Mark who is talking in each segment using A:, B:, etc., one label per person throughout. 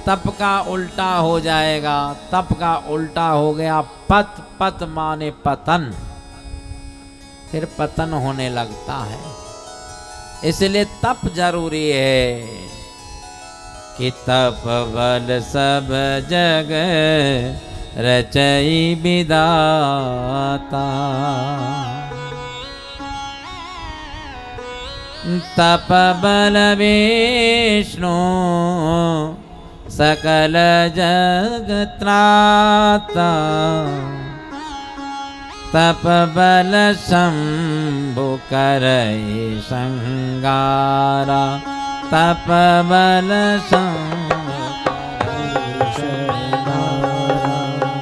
A: तप का उल्टा हो जाएगा। तप का उल्टा हो गया पत, पत माने पतन, फिर पतन होने लगता है। इसलिए तप जरूरी है कि तप बल सब जग रचई विदाता। तप बल विष्णु सकल जग त्राता। तप बल शंभु करई संगारा। तप बल शंभु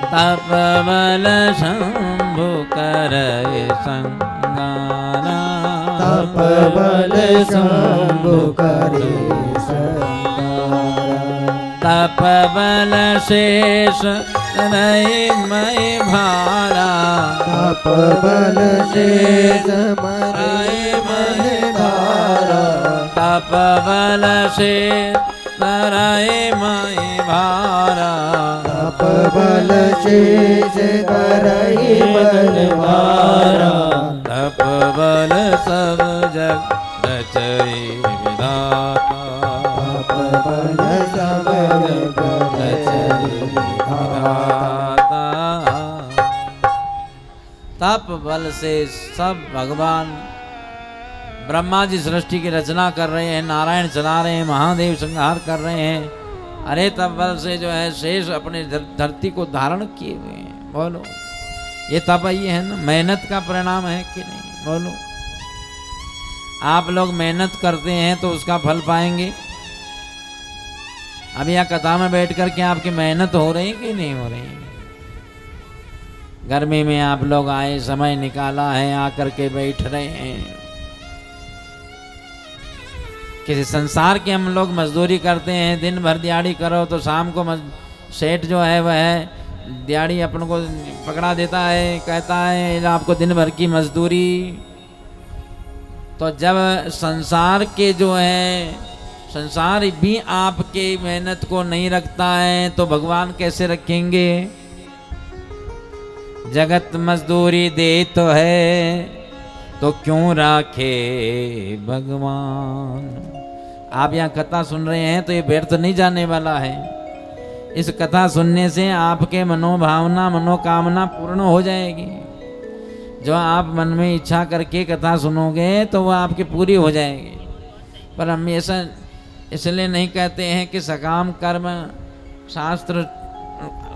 A: तप बल शंभु करई संगारा।
B: तप बल शंभु करे संगारा।
A: तप बल शेष रई मई भारा।
B: तप बल शेष मरे महे भारा।
A: तप बल शेष रई मई भारा।
B: तप बल शेष करई बल भारा।
A: तप बल सब जग रचई विधाता।
B: तप बल सब जग रचई विधाता।
A: तप बल से सब भगवान ब्रह्मा जी सृष्टि की रचना कर रहे हैं, नारायण चला रहे हैं, महादेव संहार कर रहे हैं। अरे तप बल से जो है शेष अपने धरती को धारण किए हुए हैं। बोलो ये तप ही है ना, मेहनत का परिणाम है कि नहीं? बोलो आप लोग मेहनत करते हैं तो उसका फल पाएंगे। अब यहाँ कथा में बैठ कर के आपकी मेहनत हो रही कि नहीं हो रही? गर्मी में आप लोग आए, समय निकाला है, आकर के बैठ रहे हैं। किसी संसार के हम लोग मजदूरी करते हैं, दिन भर दिहाड़ी करो तो शाम को सेठ जो है वह दिहाड़ी अपन को पकड़ा देता है, कहता है आपको दिन भर की मजदूरी। तो जब संसार के जो है संसार भी आपके मेहनत को नहीं रखता है तो भगवान कैसे रखेंगे? जगत मजदूरी दे तो है तो क्यों राखे भगवान। आप यहाँ कथा सुन रहे हैं तो ये व्यर्थ नहीं जाने वाला है। इस कथा सुनने से आपके मनोभावना मनोकामना पूर्ण हो जाएगी। जो आप मन में इच्छा करके कथा सुनोगे तो वह आपकी पूरी हो जाएगी। पर हम ऐसा इसलिए नहीं कहते हैं कि सकाम कर्म शास्त्र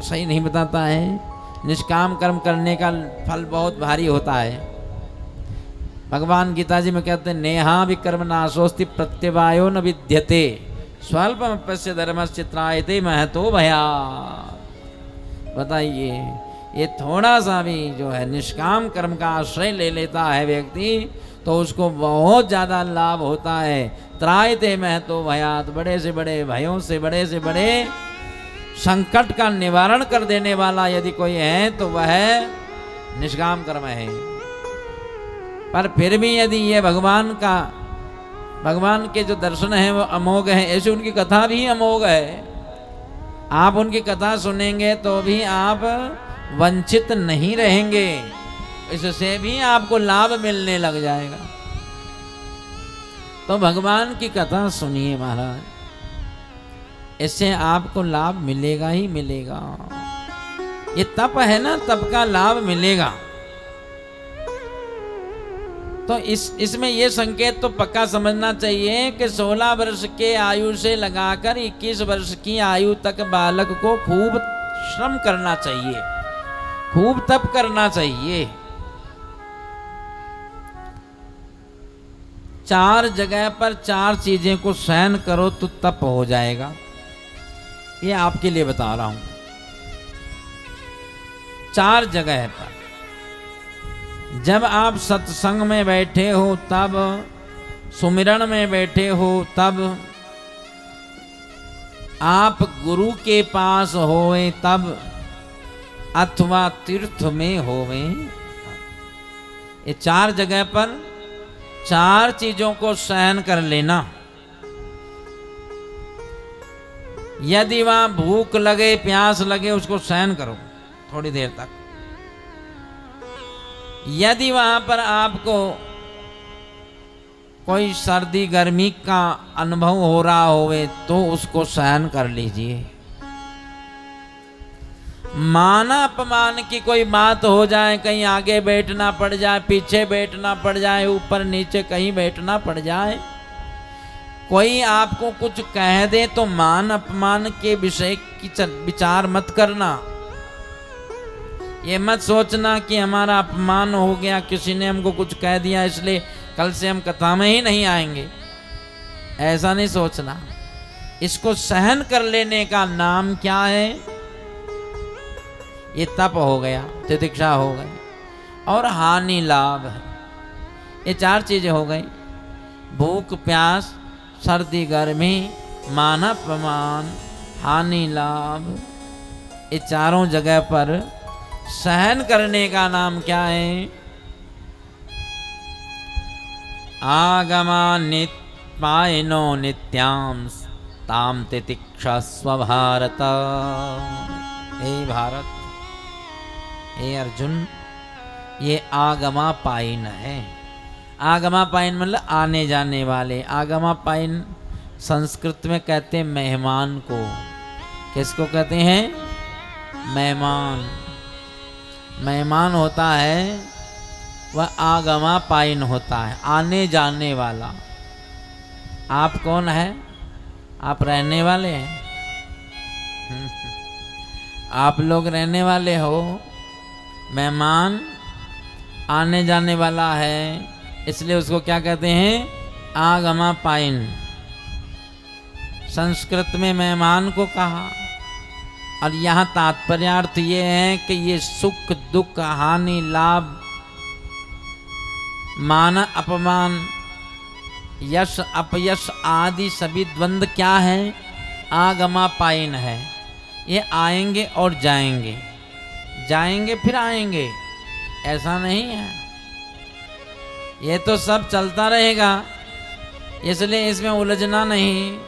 A: सही नहीं बताता है। निष्काम कर्म करने का फल बहुत भारी होता है। भगवान गीता जी में कहते हैं नेहा विकर्म नाशोस्ति प्रत्यवायो न विद्यते स्वल्पमप्यस्य धर्मस्य त्रायते महतो भया। बताइए ये थोड़ा सा भी जो है निष्काम कर्म का आश्रय ले लेता है व्यक्ति तो उसको बहुत ज़्यादा लाभ होता है। त्रायते महतो भयात, बड़े से बड़े भयों से बड़े संकट का निवारण कर देने वाला यदि कोई है तो वह निष्काम कर्म है। पर फिर भी यदि ये भगवान के जो दर्शन है वो अमोघ है, ऐसे उनकी कथा भी अमोघ है। आप उनकी कथा सुनेंगे तो भी आप वंचित नहीं रहेंगे, इससे भी आपको लाभ मिलने लग जाएगा। तो भगवान की कथा सुनिए महाराज, इससे आपको लाभ मिलेगा ही मिलेगा। ये तप है ना, तप का लाभ मिलेगा। तो इसमें ये संकेत तो पक्का समझना चाहिए कि 16 वर्ष के आयु से लगाकर 21 वर्ष की आयु तक बालक को खूब श्रम करना चाहिए, खूब तप करना चाहिए। 4 जगह पर 4 चीजें को सहन करो तो तप हो जाएगा। ये आपके लिए बता रहा हूं। 4 जगह पर जब आप सत्संग में बैठे हो तब, सुमिरन में बैठे हो तब, आप गुरु के पास होवे तब, अथवा तीर्थ में होवे। ये 4 जगह पर 4 चीजों को सहन कर लेना। यदि वहां भूख लगे प्यास लगे उसको सहन करो थोड़ी देर तक। यदि वहां पर आपको कोई सर्दी गर्मी का अनुभव हो रहा होवे तो उसको सहन कर लीजिए। मान अपमान की कोई बात हो जाए, कहीं आगे बैठना पड़ जाए, पीछे बैठना पड़ जाए, ऊपर नीचे कहीं बैठना पड़ जाए, कोई आपको कुछ कह दे तो मान अपमान के विषय की विचार मत करना। ये मत सोचना कि हमारा अपमान हो गया, किसी ने हमको कुछ कह दिया इसलिए कल से हम कथा में ही नहीं आएंगे, ऐसा नहीं सोचना। इसको सहन कर लेने का नाम क्या है? ये तप हो गया, तितिक्षा हो गई और हानि लाभ है। ये चार चीजें हो गई, भूख प्यास, सर्दी गर्मी, मान अपमान, हानि लाभ। ये चारों जगह पर सहन करने का नाम क्या है? आगमा नित्पायनो नित्याम ताम तितिक्षस्व भारत। हे भारत, हे अर्जुन, ये आगमा पाइन है। आगमा पाइन मतलब आने जाने वाले। आगमा पाइन संस्कृत में कहते हैं मेहमान को। किसको कहते हैं? मेहमान। मेहमान होता है वह आगमा पाइन होता है, आने जाने वाला। आप कौन है? आप रहने वाले हैं। आप लोग रहने वाले हो। मेहमान आने जाने वाला है, इसलिए उसको क्या कहते हैं? आगमा पाइन। संस्कृत में मेहमान को कहा। और यहाँ तात्पर्यार्थ ये है कि ये सुख दुख हानि लाभ मान अपमान यश अपयश आदि सभी द्वंद्व क्या है? आगमा पाइन है। ये आएंगे और जाएंगे, जाएंगे फिर आएंगे, ऐसा नहीं है। ये तो सब चलता रहेगा, इसलिए इसमें उलझना नहीं।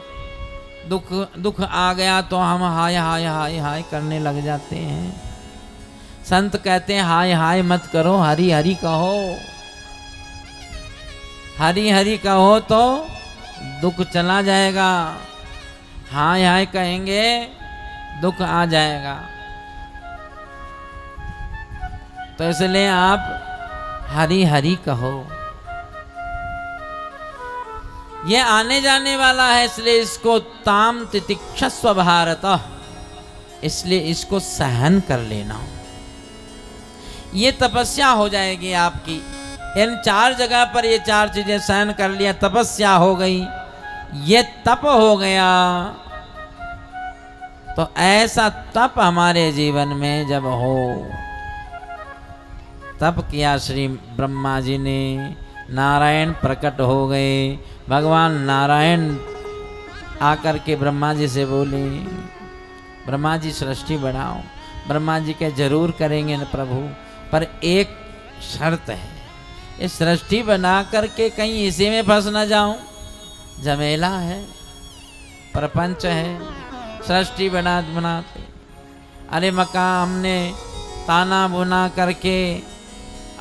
A: दुख आ गया तो हम हाय हाय हाय हाय करने लग जाते हैं। संत कहते हैं हाय हाय मत करो, हरि हरि कहो। हरि हरि कहो तो दुख चला जाएगा, हाय हाय कहेंगे दुख आ जाएगा। तो इसलिए आप हरि हरि कहो। ये आने जाने वाला है, इसलिए इसको ताम तितिक्षस्व भारत, इसलिए इसको सहन कर लेना। ये तपस्या हो जाएगी आपकी। इन चार जगह पर ये चार चीजें सहन कर लिया, तपस्या हो गई, ये तप हो गया। तो ऐसा तप हमारे जीवन में जब हो, तप किया श्री ब्रह्मा जी ने, नारायण प्रकट हो गए। भगवान नारायण आकर के ब्रह्मा जी से बोले, ब्रह्मा जी सृष्टि बढ़ाओ। ब्रह्मा जी के जरूर करेंगे न प्रभु, पर एक शर्त है, ये सृष्टि बना करके कहीं इसी में फंस न जाऊं। झमेला है, प्रपंच है, सृष्टि बनाते। अरे मकान हमने ताना बुना करके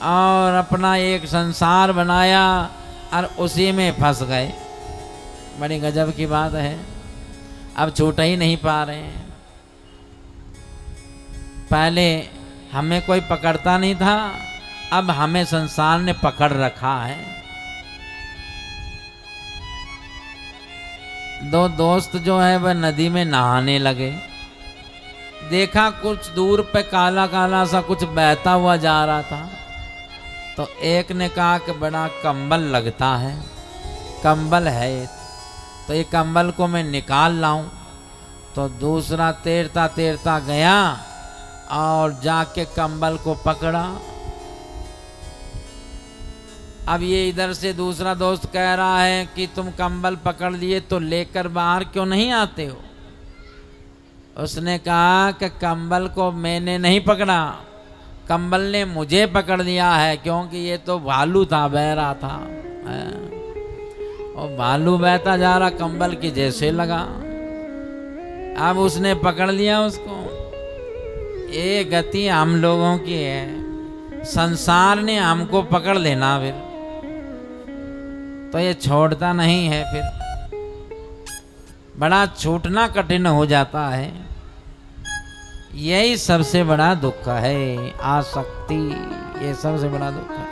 A: और अपना एक संसार बनाया और उसी में फंस गए। बड़ी गजब की बात है, अब छूट ही नहीं पा रहे हैं। पहले हमें कोई पकड़ता नहीं था, अब हमें संसार ने पकड़ रखा है। दो दोस्त जो है वह नदी में नहाने लगे। देखा कुछ दूर पे काला काला सा कुछ बहता हुआ जा रहा था, तो एक ने कहा कि बड़ा कंबल लगता है, कंबल है तो ये कंबल को मैं निकाल लाऊं। तो दूसरा तैरता तैरता गया और जाके कंबल को पकड़ा। अब ये इधर से दूसरा दोस्त कह रहा है कि तुम कंबल पकड़ लिए तो लेकर बाहर क्यों नहीं आते हो? उसने कहा कि कंबल को मैंने नहीं पकड़ा, कंबल ने मुझे पकड़ लिया है, क्योंकि ये तो भालू था, बह रहा था। और भालू बहता जा रहा, कंबल की जैसे लगा। अब उसने पकड़ लिया उसको। ये गति हम लोगों की है, संसार ने हमको पकड़ लेना फिर तो ये छोड़ता नहीं है, फिर बड़ा छूटना कठिन हो जाता है। यही सबसे बड़ा दुख है, आसक्ति, ये सबसे बड़ा दुख है।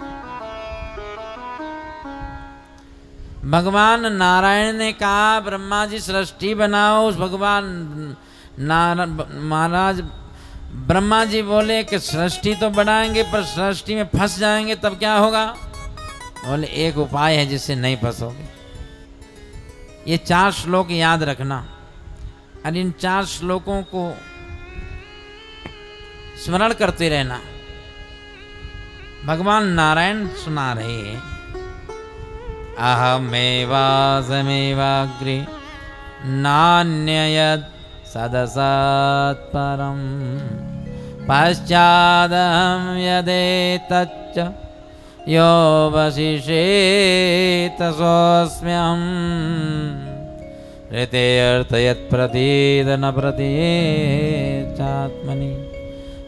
A: भगवान नारायण ने कहा ब्रह्मा जी सृष्टि बनाओ। उस भगवान महाराज ब्रह्मा जी बोले कि सृष्टि तो बनाएंगे पर सृष्टि में फंस जाएंगे, तब क्या होगा? बोले एक उपाय है जिससे नहीं फंसोगे। ये 4 श्लोक याद रखना और इन 4 श्लोकों को स्मरण करते रहना। भगवान नारायण सुना रहे हैं, अहमेवासमेवाग्रे नान्ययत् सदसत्परं पश्चादहं यदेतच्च यो वशिषेत सोऽस्म्यहम् ऋते अर्थयत् प्रतीत न प्रतीचात्मनि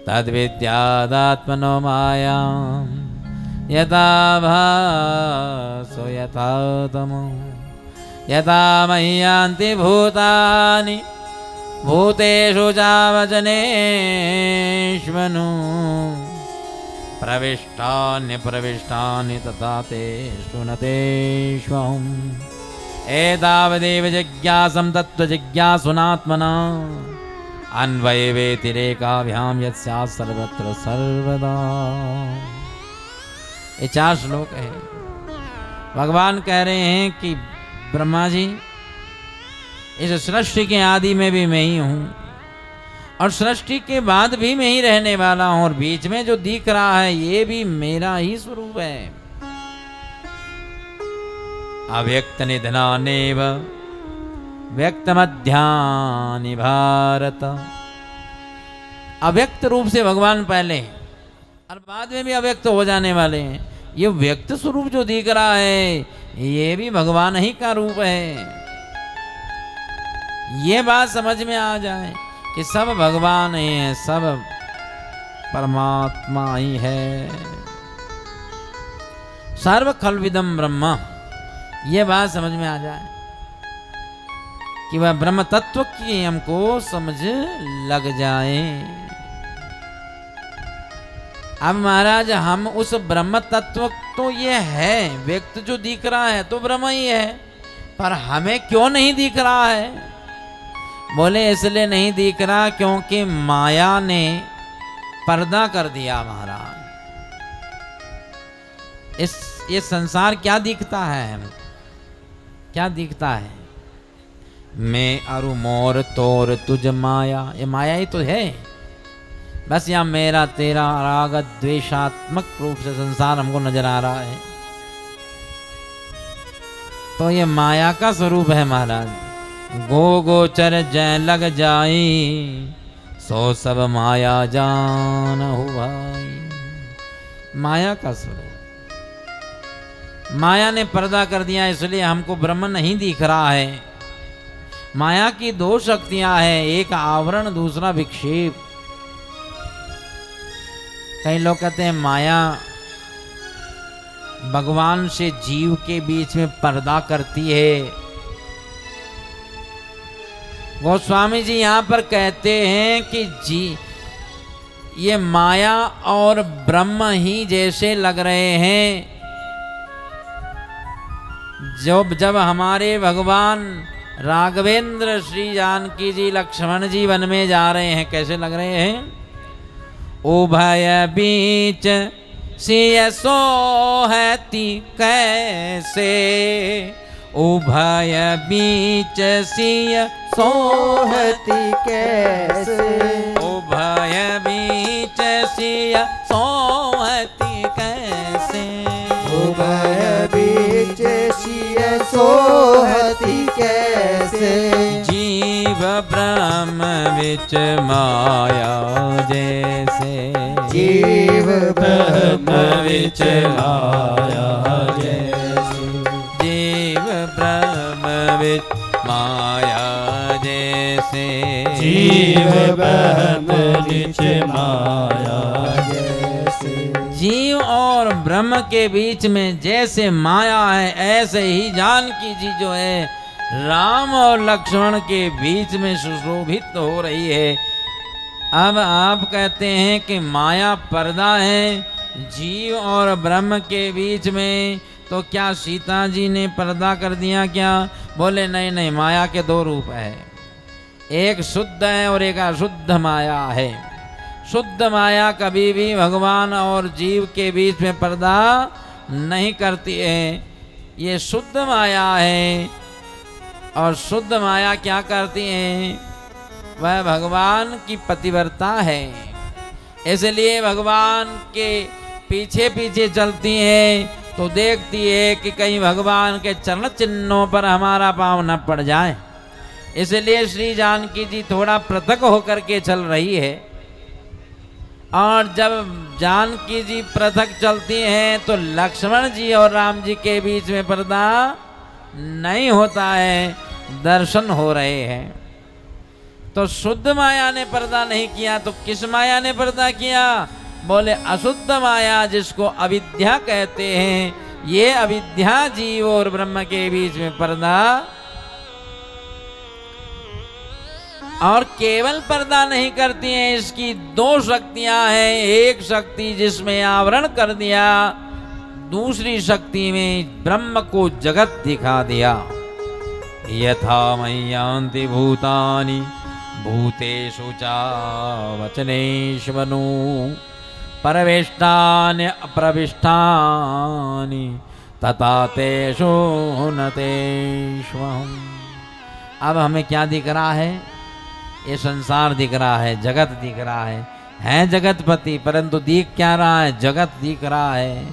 A: तद्विद्यादात्मनो मायां यथा भासो यथा तमो यथा मह्यान्ति भूतानि भूतेषु चावचनेष्वनु प्रविष्टान्यप्रविष्टानि तथा तेषु न तेष्वहम् एतावदेव जिज्ञासं तत्त्वजिज्ञासुनात्मना अन्वयवेतिरेकाभ्यां यस्यात् सर्वत्र सर्वदा। ये 4 श्लोक है। भगवान कह रहे हैं कि ब्रह्मा जी, इस सृष्टि के आदि में भी मैं ही हूँ और सृष्टि के बाद भी मैं ही रहने वाला हूँ, और बीच में जो दिख रहा है ये भी मेरा ही स्वरूप है। अव्यक्त निधनानेव व्यक्तमध्यानि भारत। अव्यक्त रूप से भगवान पहले और बाद में भी अव्यक्त हो जाने वाले हैं। ये व्यक्त स्वरूप जो दिख रहा है ये भी भगवान ही का रूप है। ये बात समझ में आ जाए कि सब भगवान ही है, सब परमात्मा ही है। सर्व खल्विदम ब्रह्म, ये बात समझ में आ जाए कि वह ब्रह्म तत्व की हमको समझ लग जाए। अब महाराज हम उस ब्रह्म तत्व, तो ये है व्यक्त जो दिख रहा है तो ब्रह्म ही है, पर हमें क्यों नहीं दिख रहा है? बोले इसलिए नहीं दिख रहा क्योंकि माया ने पर्दा कर दिया महाराज। ये संसार क्या दिखता है हमें? क्या दिखता है? मैं अरु मोर तोर तुझ माया, ये माया ही तो है। बस यहाँ मेरा तेरा राग द्वेषात्मक रूप से संसार हमको नजर आ रहा है, तो ये माया का स्वरूप है महाराज। गो गोचर जय लग जाई सो सब माया जान हो भाई। माया का स्वरूप, माया ने पर्दा कर दिया, इसलिए हमको ब्रह्म नहीं दिख रहा है। माया की 2 शक्तियां हैं, एक आवरण दूसरा विक्षेप। कई लोग कहते हैं माया भगवान से जीव के बीच में पर्दा करती है। गोस्वामी जी यहाँ पर कहते हैं कि ये माया और ब्रह्म ही जैसे लग रहे हैं। जब हमारे भगवान राघवेंद्र श्री जानकी जी लक्ष्मण जी वन में जा रहे हैं, कैसे लग रहे हैं? उभय बीच सिय सोहती कैसे, उभय बीच सिय
B: सोहती कैसे,
A: उभय बीच सिय सोहती कैसे,
B: उभय बीच सिय सोहती कैसे,
A: जीव ब्रह्म विच माया जैसे,
B: जीव ब्रह्म विच माया जैसे,
A: जीव ब्रह्म विच माया जैसे।
B: जीव ब्रह्म विच माया जैसे।
A: जीव और ब्रह्म के बीच में जैसे माया है, ऐसे ही जानकी जी जो है राम और लक्ष्मण के बीच में सुशोभित हो रही है। अब आप कहते हैं कि माया पर्दा है जीव और ब्रह्म के बीच में, तो क्या सीता जी ने पर्दा कर दिया क्या? बोले नहीं नहीं, माया के दो रूप है, एक शुद्ध है और एक अशुद्ध माया है। शुद्ध माया कभी भी भगवान और जीव के बीच में पर्दा नहीं करती है, ये शुद्ध माया है। और शुद्ध माया क्या करती है? वह भगवान की पतिव्रता है, इसलिए भगवान के पीछे पीछे चलती है, तो देखती है कि कहीं भगवान के चरण चिन्हों पर हमारा पांव न पड़ जाए। इसलिए श्री जानकी जी थोड़ा पृथक होकर के चल रही है। और जब जानकी जी पृथक चलती हैं तो लक्ष्मण जी और राम जी के बीच में पर्दा नहीं होता है, दर्शन हो रहे हैं। तो शुद्ध माया ने पर्दा नहीं किया, तो किस माया ने पर्दा किया? बोले अशुद्ध माया, जिसको अविद्या कहते हैं। ये अविद्या जीव और ब्रह्म के बीच में पर्दा, और केवल पर्दा नहीं करती हैं, इसकी दो शक्तियां हैं। एक शक्ति जिसमें आवरण कर दिया, दूसरी शक्ति में ब्रह्म को जगत दिखा दिया। यथा मय्यांति भूतानि भूतेषु च वचनेष्वनु परवेष्टानि अप्रविष्टानि तथा तेषु न तेष्वहम्। अब हमें क्या दिख रहा है? ये संसार दिख रहा है, जगत दिख रहा है जगतपति, परंतु दिख क्या रहा है? जगत दिख रहा है।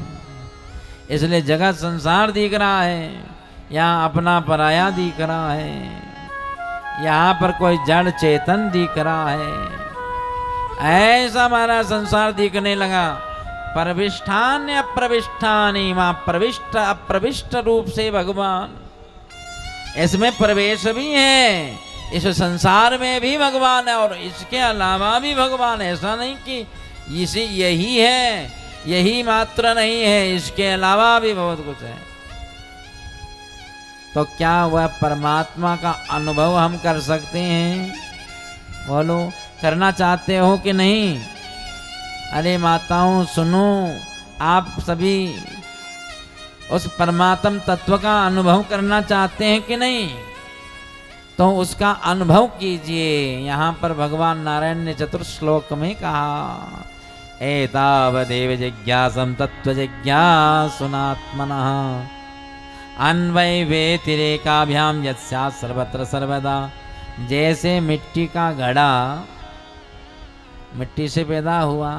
A: इसलिए जगत संसार दिख रहा है, यहाँ अपना पराया दिख रहा है, यहाँ पर कोई जड़ चेतन दिख रहा है। ऐसा हमारा संसार दिखने लगा। परविष्ठान अप्रविष्ठानि, वहाँ प्रविष्ट अप्रविष्ट रूप से भगवान, इसमें प्रवेश भी है, इस संसार में भी भगवान है और इसके अलावा भी भगवान है। ऐसा नहीं कि इसी यही है, यही मात्र नहीं है, इसके अलावा भी बहुत कुछ है। तो क्या वह परमात्मा का अनुभव हम कर सकते हैं? बोलो, करना चाहते हो कि नहीं? अरे माताओं सुनो, आप सभी उस परमात्म तत्व का अनुभव करना चाहते हैं कि नहीं? तो उसका अनुभव कीजिए। यहाँ पर भगवान नारायण ने चतुर्श्लोक में कहा, एतावदेव जिज्ञासं तत्व जिज्ञासुनात्मनः अन्वय व्यतिरेकाभ्याम यस्यात् सर्वत्र सर्वदा। जैसे मिट्टी का घड़ा मिट्टी से पैदा हुआ,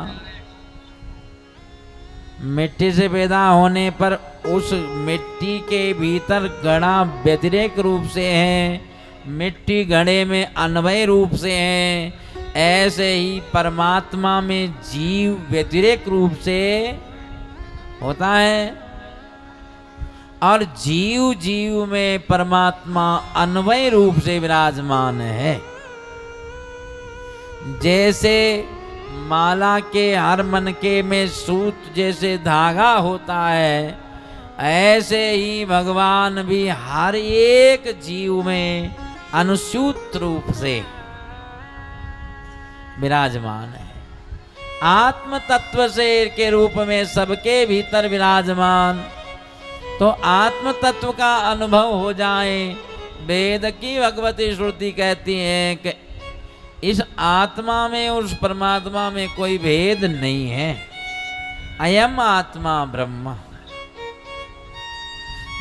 A: मिट्टी से पैदा होने पर उस मिट्टी के भीतर घड़ा व्यतिरेक रूप से है, मिट्टी घड़े में अन्वय रूप से है। ऐसे ही परमात्मा में जीव व्यतिरेक रूप से होता है और जीव जीव में परमात्मा अन्वय रूप से विराजमान है। जैसे माला के हर मनके में सूत जैसे धागा होता है, ऐसे ही भगवान भी हर एक जीव में अनुसूत रूप से विराजमान है। आत्म तत्व से के रूप में सबके भीतर विराजमान। तो आत्म तत्व का अनुभव हो जाए। वेद की भगवती श्रुति कहती है कि इस आत्मा में उस परमात्मा में कोई भेद नहीं है। अयम आत्मा ब्रह्म।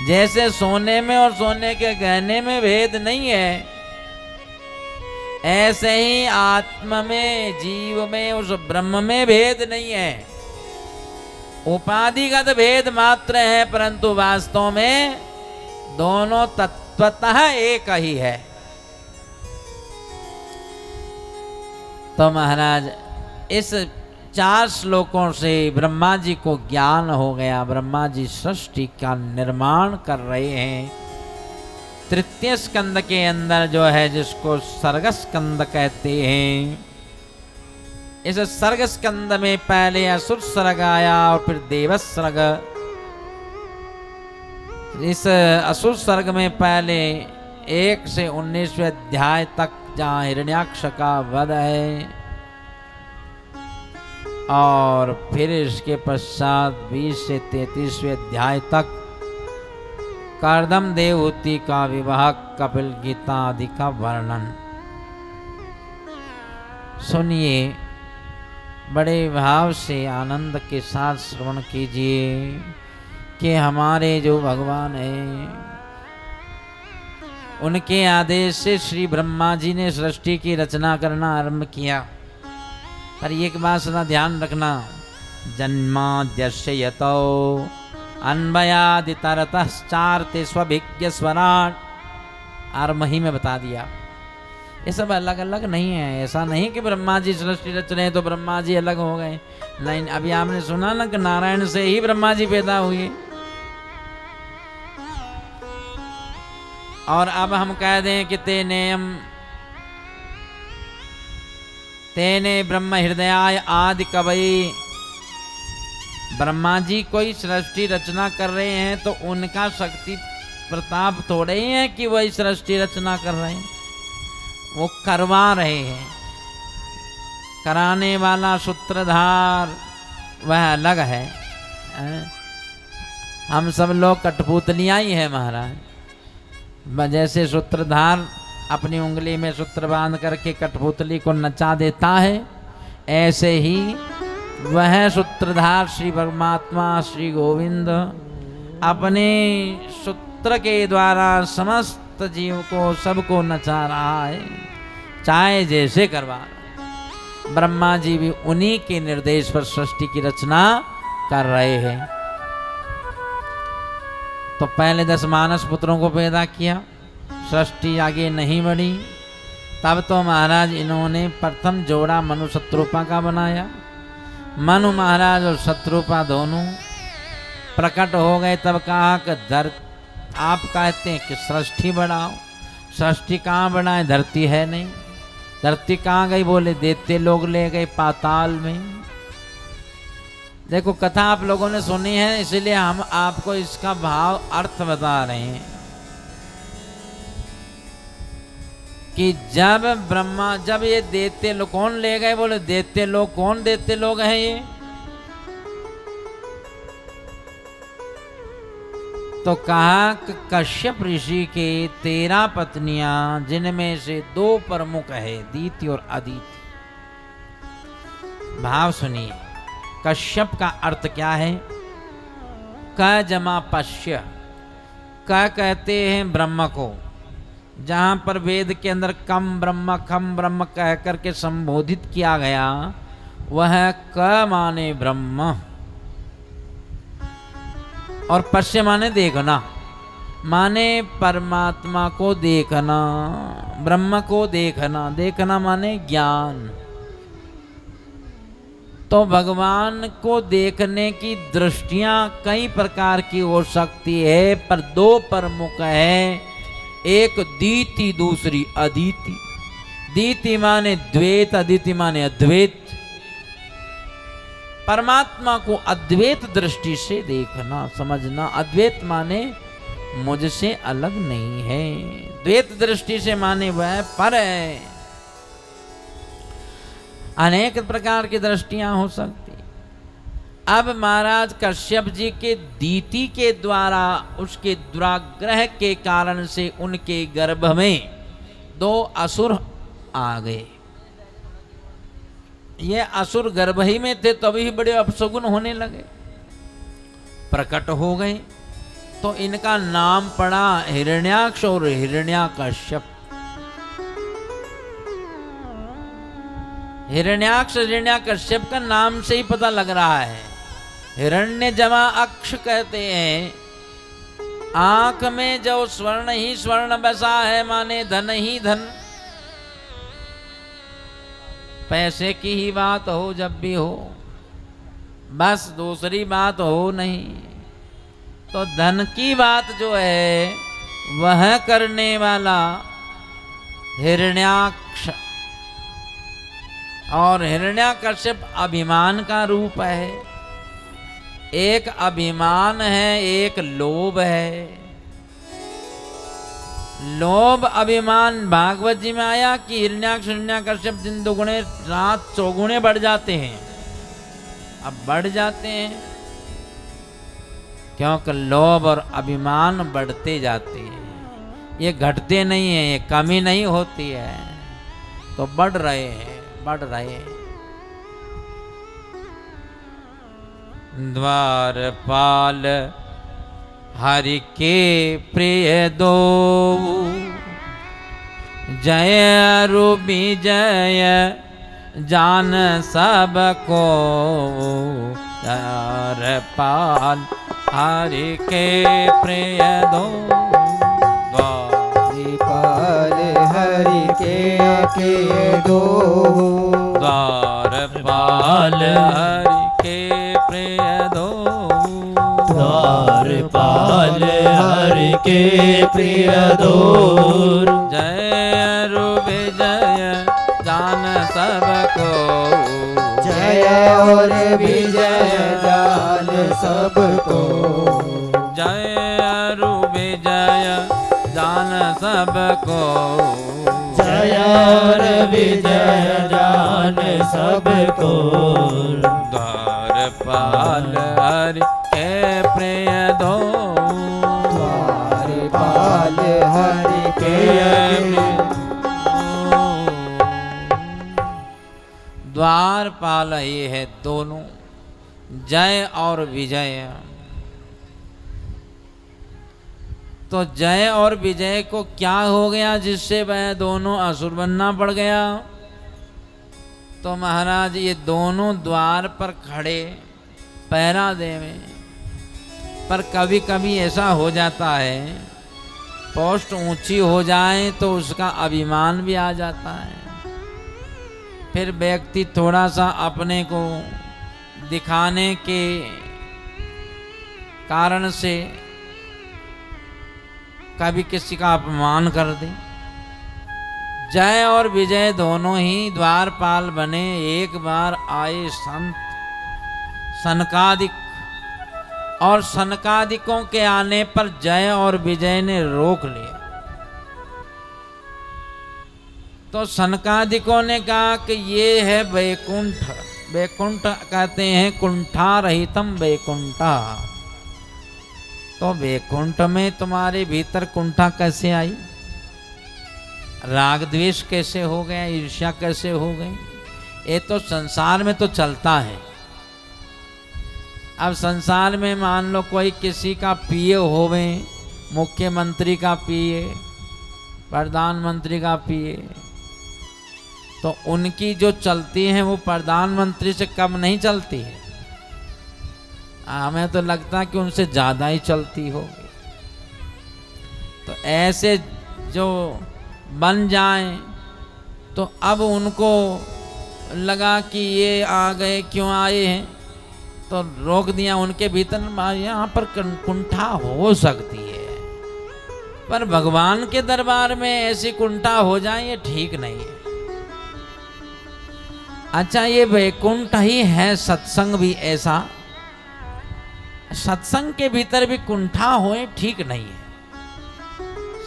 A: जैसे सोने में और सोने के गहने में भेद नहीं है, ऐसे ही आत्मा में, जीव में, उस ब्रह्म में भेद नहीं है। उपाधिगत भेद मात्र है, परंतु वास्तव में दोनों तत्वतः एक ही है। तो महाराज इस 4 श्लोकों से ब्रह्मा जी को ज्ञान हो गया। ब्रह्मा जी सृष्टि का निर्माण कर रहे हैं तृतीय स्कंद के अंदर जो है, जिसको सर्ग स्कंद कहते हैं, इस सर्ग स्कंद में पहले असुर सर्ग आया और फिर देव सर्ग। इस असुर सर्ग में पहले 1 से 19वें अध्याय तक जहाँ हिरण्याक्ष का वध है, और फिर इसके पश्चात 20 से 33वें अध्याय तक कर्दम देवहूति का विवाह, कपिल गीता आदि का वर्णन। सुनिए, बड़े भाव से आनंद के साथ श्रवण कीजिए कि हमारे जो भगवान हैं, उनके आदेश से श्री ब्रह्मा जी ने सृष्टि की रचना करना आरंभ किया। पर एक बात सदा ध्यान रखना, जन्माद्यस्य यतो अन्वयादितरतश्चार्ते स्वभिज्ञ स्वराट, आरंभ ही में बता दिया। ये सब अलग अलग नहीं है। ऐसा नहीं कि ब्रह्मा जी सृष्टि रच रहे हैं तो ब्रह्मा जी अलग हो गए। नहीं, अभी आपने सुना ना कि नारायण से ही ब्रह्मा जी पैदा हुए। और अब हम कह दें कि तेने ब्रह्म हृदयाय आदि कवि, ब्रह्मा जी कोई सृष्टि रचना कर रहे हैं तो उनका शक्ति प्रताप थोड़े ही है कि वही सृष्टि रचना कर रहे हैं, वो करवा रहे हैं। कराने वाला सूत्रधार वह अलग है। हम सब लोग कठपुतलियां ही है महाराज। जैसे सूत्रधार अपनी उंगली में सूत्र बांध करके कठपुतली को नचा देता है, ऐसे ही वह सूत्रधार श्री परमात्मा श्री गोविंद अपने सूत्र के द्वारा समस्त जीव को सबको नचा रहा है, चाहे जैसे करवा रहा। ब्रह्मा जी भी उन्हीं के निर्देश पर सृष्टि की रचना कर रहे हैं। तो पहले 10 मानस पुत्रों को पैदा किया, सृष्टि आगे नहीं बढ़ी। तब तो महाराज इन्होंने प्रथम जोड़ा मनु शत्रुपा का बनाया। मनु महाराज और शत्रुपा दोनों प्रकट हो गए। तब कहा कि आप कहते हैं कि सृष्टि बढ़ाओ, सृष्टि कहाँ बढ़ाए, धरती है नहीं। धरती कहाँ गई, बोले देते लोग ले गए पाताल में। देखो कथा आप लोगों ने सुनी है, इसलिए हम आपको इसका भाव अर्थ बता रहे हैं कि जब ये देते लोग कौन ले गए, बोले देते लोग। कौन देते लोग हैं ये? तो कहा कि कश्यप ऋषि के 13 पत्नियां, जिनमें से 2 प्रमुख है, दीति और अदिति। भाव सुनिए, कश्यप का अर्थ क्या है? क जमा पश्य। क कहते हैं ब्रह्म को, जहां पर वेद के अंदर कम ब्रह्म खम ब्रह्म कह करके संबोधित किया गया, वह क माने ब्रह्म और पश्य माने देखना, माने परमात्मा को देखना, ब्रह्म को देखना। देखना माने ज्ञान। तो भगवान को देखने की दृष्टियां कई प्रकार की हो सकती है, पर 2 प्रमुख है, एक दीति दूसरी अदिति। दीति माने द्वैत, अदिति माने अद्वैत। परमात्मा को अद्वैत दृष्टि से देखना, समझना। अद्वैत माने मुझसे अलग नहीं है, द्वैत दृष्टि से माने वह पर है। अनेक प्रकार की दृष्टियां हो सकती। अब महाराज कश्यप जी के दीति के द्वारा, उसके दुराग्रह के कारण से उनके गर्भ में 2 असुर आ गए। ये असुर गर्भ ही में थे, तभी बड़े अपशगुन होने लगे, प्रकट हो गए। तो इनका नाम पड़ा हिरण्याक्ष और हिरण्याकश्यप। हिरण्याक्ष हिरण्याकश्यप का नाम से ही पता लग रहा है। हिरण्य जमा अक्ष कहते हैं, आंख में जो स्वर्ण ही स्वर्ण बसा है, माने धन ही धन। पैसे की ही बात हो जब भी हो, बस दूसरी बात हो नहीं। तो धन की बात जो है वह करने वाला हिरण्याक्ष, और हिरण्याकश्यप अभिमान का रूप है। एक अभिमान है, एक लोभ है। लोभ अभिमान भागवत जी में आया कि हिरण्याकश्यप दिन दुगुने रात चौगुने बढ़ जाते हैं। अब बढ़ जाते हैं क्योंकि लोभ और अभिमान बढ़ते जाते हैं, ये घटते नहीं है, ये कमी नहीं होती है, तो बढ़ रहे हैं, बढ़ रहे हैं। द्वारपाल हरि के प्रिय दो, जय अरु विजय जान सबको। द्वारपाल हरि के प्रिय दो,
B: द्वारपाल हरि के दो,
A: द्वारपाल हरि के प्रिय दो,
B: द्वारपाल हरि के प्रिय दो।
A: जय अरु विजय जान सबको,
B: जय और विजय जान सबको,
A: जय अरु विजय जान सबको,
B: जय और विजय जान सबको।
A: द्वारपाल हरि के प्रिय दो,
B: द्वारपाल हरि के
A: द्वारपाल ये है दोनों, जय और विजय। तो जय और विजय को क्या हो गया जिससे वह दोनों असुर बनना पड़ गया? तो महाराज ये दोनों द्वार पर खड़े पहरा देवे, पर कभी कभी ऐसा हो जाता है पोस्ट ऊंची हो जाए तो उसका अभिमान भी आ जाता है। फिर व्यक्ति थोड़ा सा अपने को दिखाने के कारण से कभी किसी का अपमान कर दे। जय और विजय दोनों ही द्वारपाल बने। एक बार आए संत सनकादिक, और सनकादिकों के आने पर जय और विजय ने रोक लिया। तो सनकादिकों ने कहा कि ये है वैकुंठ। वैकुंठ कहते हैं कुंठा रहितम वैकुंठा। तो वैकुंठ में तुम्हारे भीतर कुंठा कैसे आई? राग द्वेष कैसे हो गया? ईर्ष्या कैसे हो गई? ये तो संसार में तो चलता है। अब संसार में मान लो कोई किसी का पिए होवे, मुख्यमंत्री का पिए, प्रधानमंत्री का पिए, तो उनकी जो चलती है वो प्रधानमंत्री से कम नहीं चलती है। हमें तो लगता है कि उनसे ज़्यादा ही चलती होगी। तो ऐसे जो बन जाएं तो अब उनको लगा कि ये आ गए, क्यों आए हैं, तो रोक दिया। उनके भीतर यहाँ पर कुंठा हो सकती है, पर भगवान के दरबार में ऐसी कुंठा हो जाए ये ठीक नहीं है। अच्छा, ये वैकुंठ ही है, सत्संग भी ऐसा। सत्संग के भीतर भी कुंठा होए ठीक नहीं है।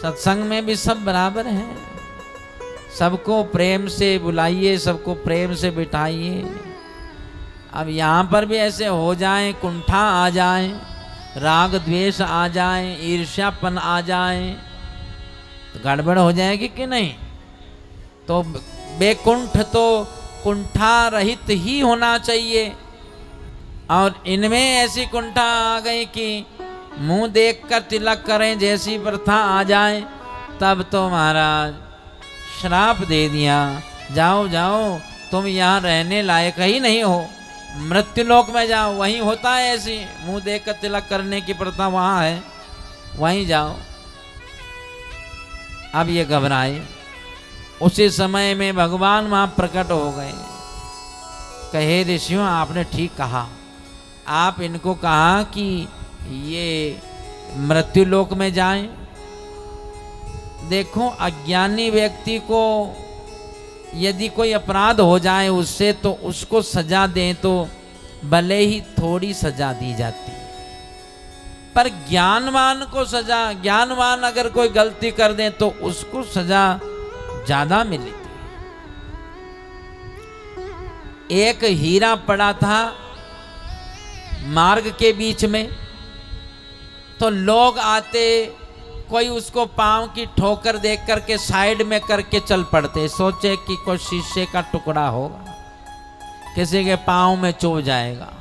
A: सत्संग में भी सब बराबर है, सबको प्रेम से बुलाइए, सबको प्रेम से बिठाइए। अब यहाँ पर भी ऐसे हो जाए, कुंठा आ जाए, राग द्वेष आ जाए, ईर्ष्यापन आ जाए, तो गड़बड़ हो जाएगी कि नहीं? तो वैकुंठ तो कुंठा रहित ही होना चाहिए, और इनमें ऐसी कुंठा आ गई कि मुंह देखकर तिलक करें जैसी प्रथा आ जाए, तब तो महाराज श्राप दे दिया, जाओ जाओ तुम यहाँ रहने लायक ही नहीं हो, मृत्युलोक में जाओ। वहीं होता है ऐसी मुंह देखकर तिलक करने की प्रथा, वहाँ है, वहीं जाओ। अब ये घबराए। उसी समय में भगवान वहाँ प्रकट हो गए। कहे ऋषियों, आपने ठीक कहा। आप इनको कहा कि ये मृत्युलोक में जाएं, देखो अज्ञानी व्यक्ति को यदि कोई अपराध हो जाए उससे तो उसको सजा दें तो भले ही थोड़ी सजा दी जाती है, पर ज्ञानवान को सजा, ज्ञानवान अगर कोई गलती कर दे तो उसको सजा ज्यादा मिलती है। एक हीरा पड़ा था मार्ग के बीच में, तो लोग आते, कोई उसको पांव की ठोकर देख करके साइड में करके चल पड़ते, सोचे कि कोई शीशे का टुकड़ा होगा, किसी के पांव में चुभ जाएगा,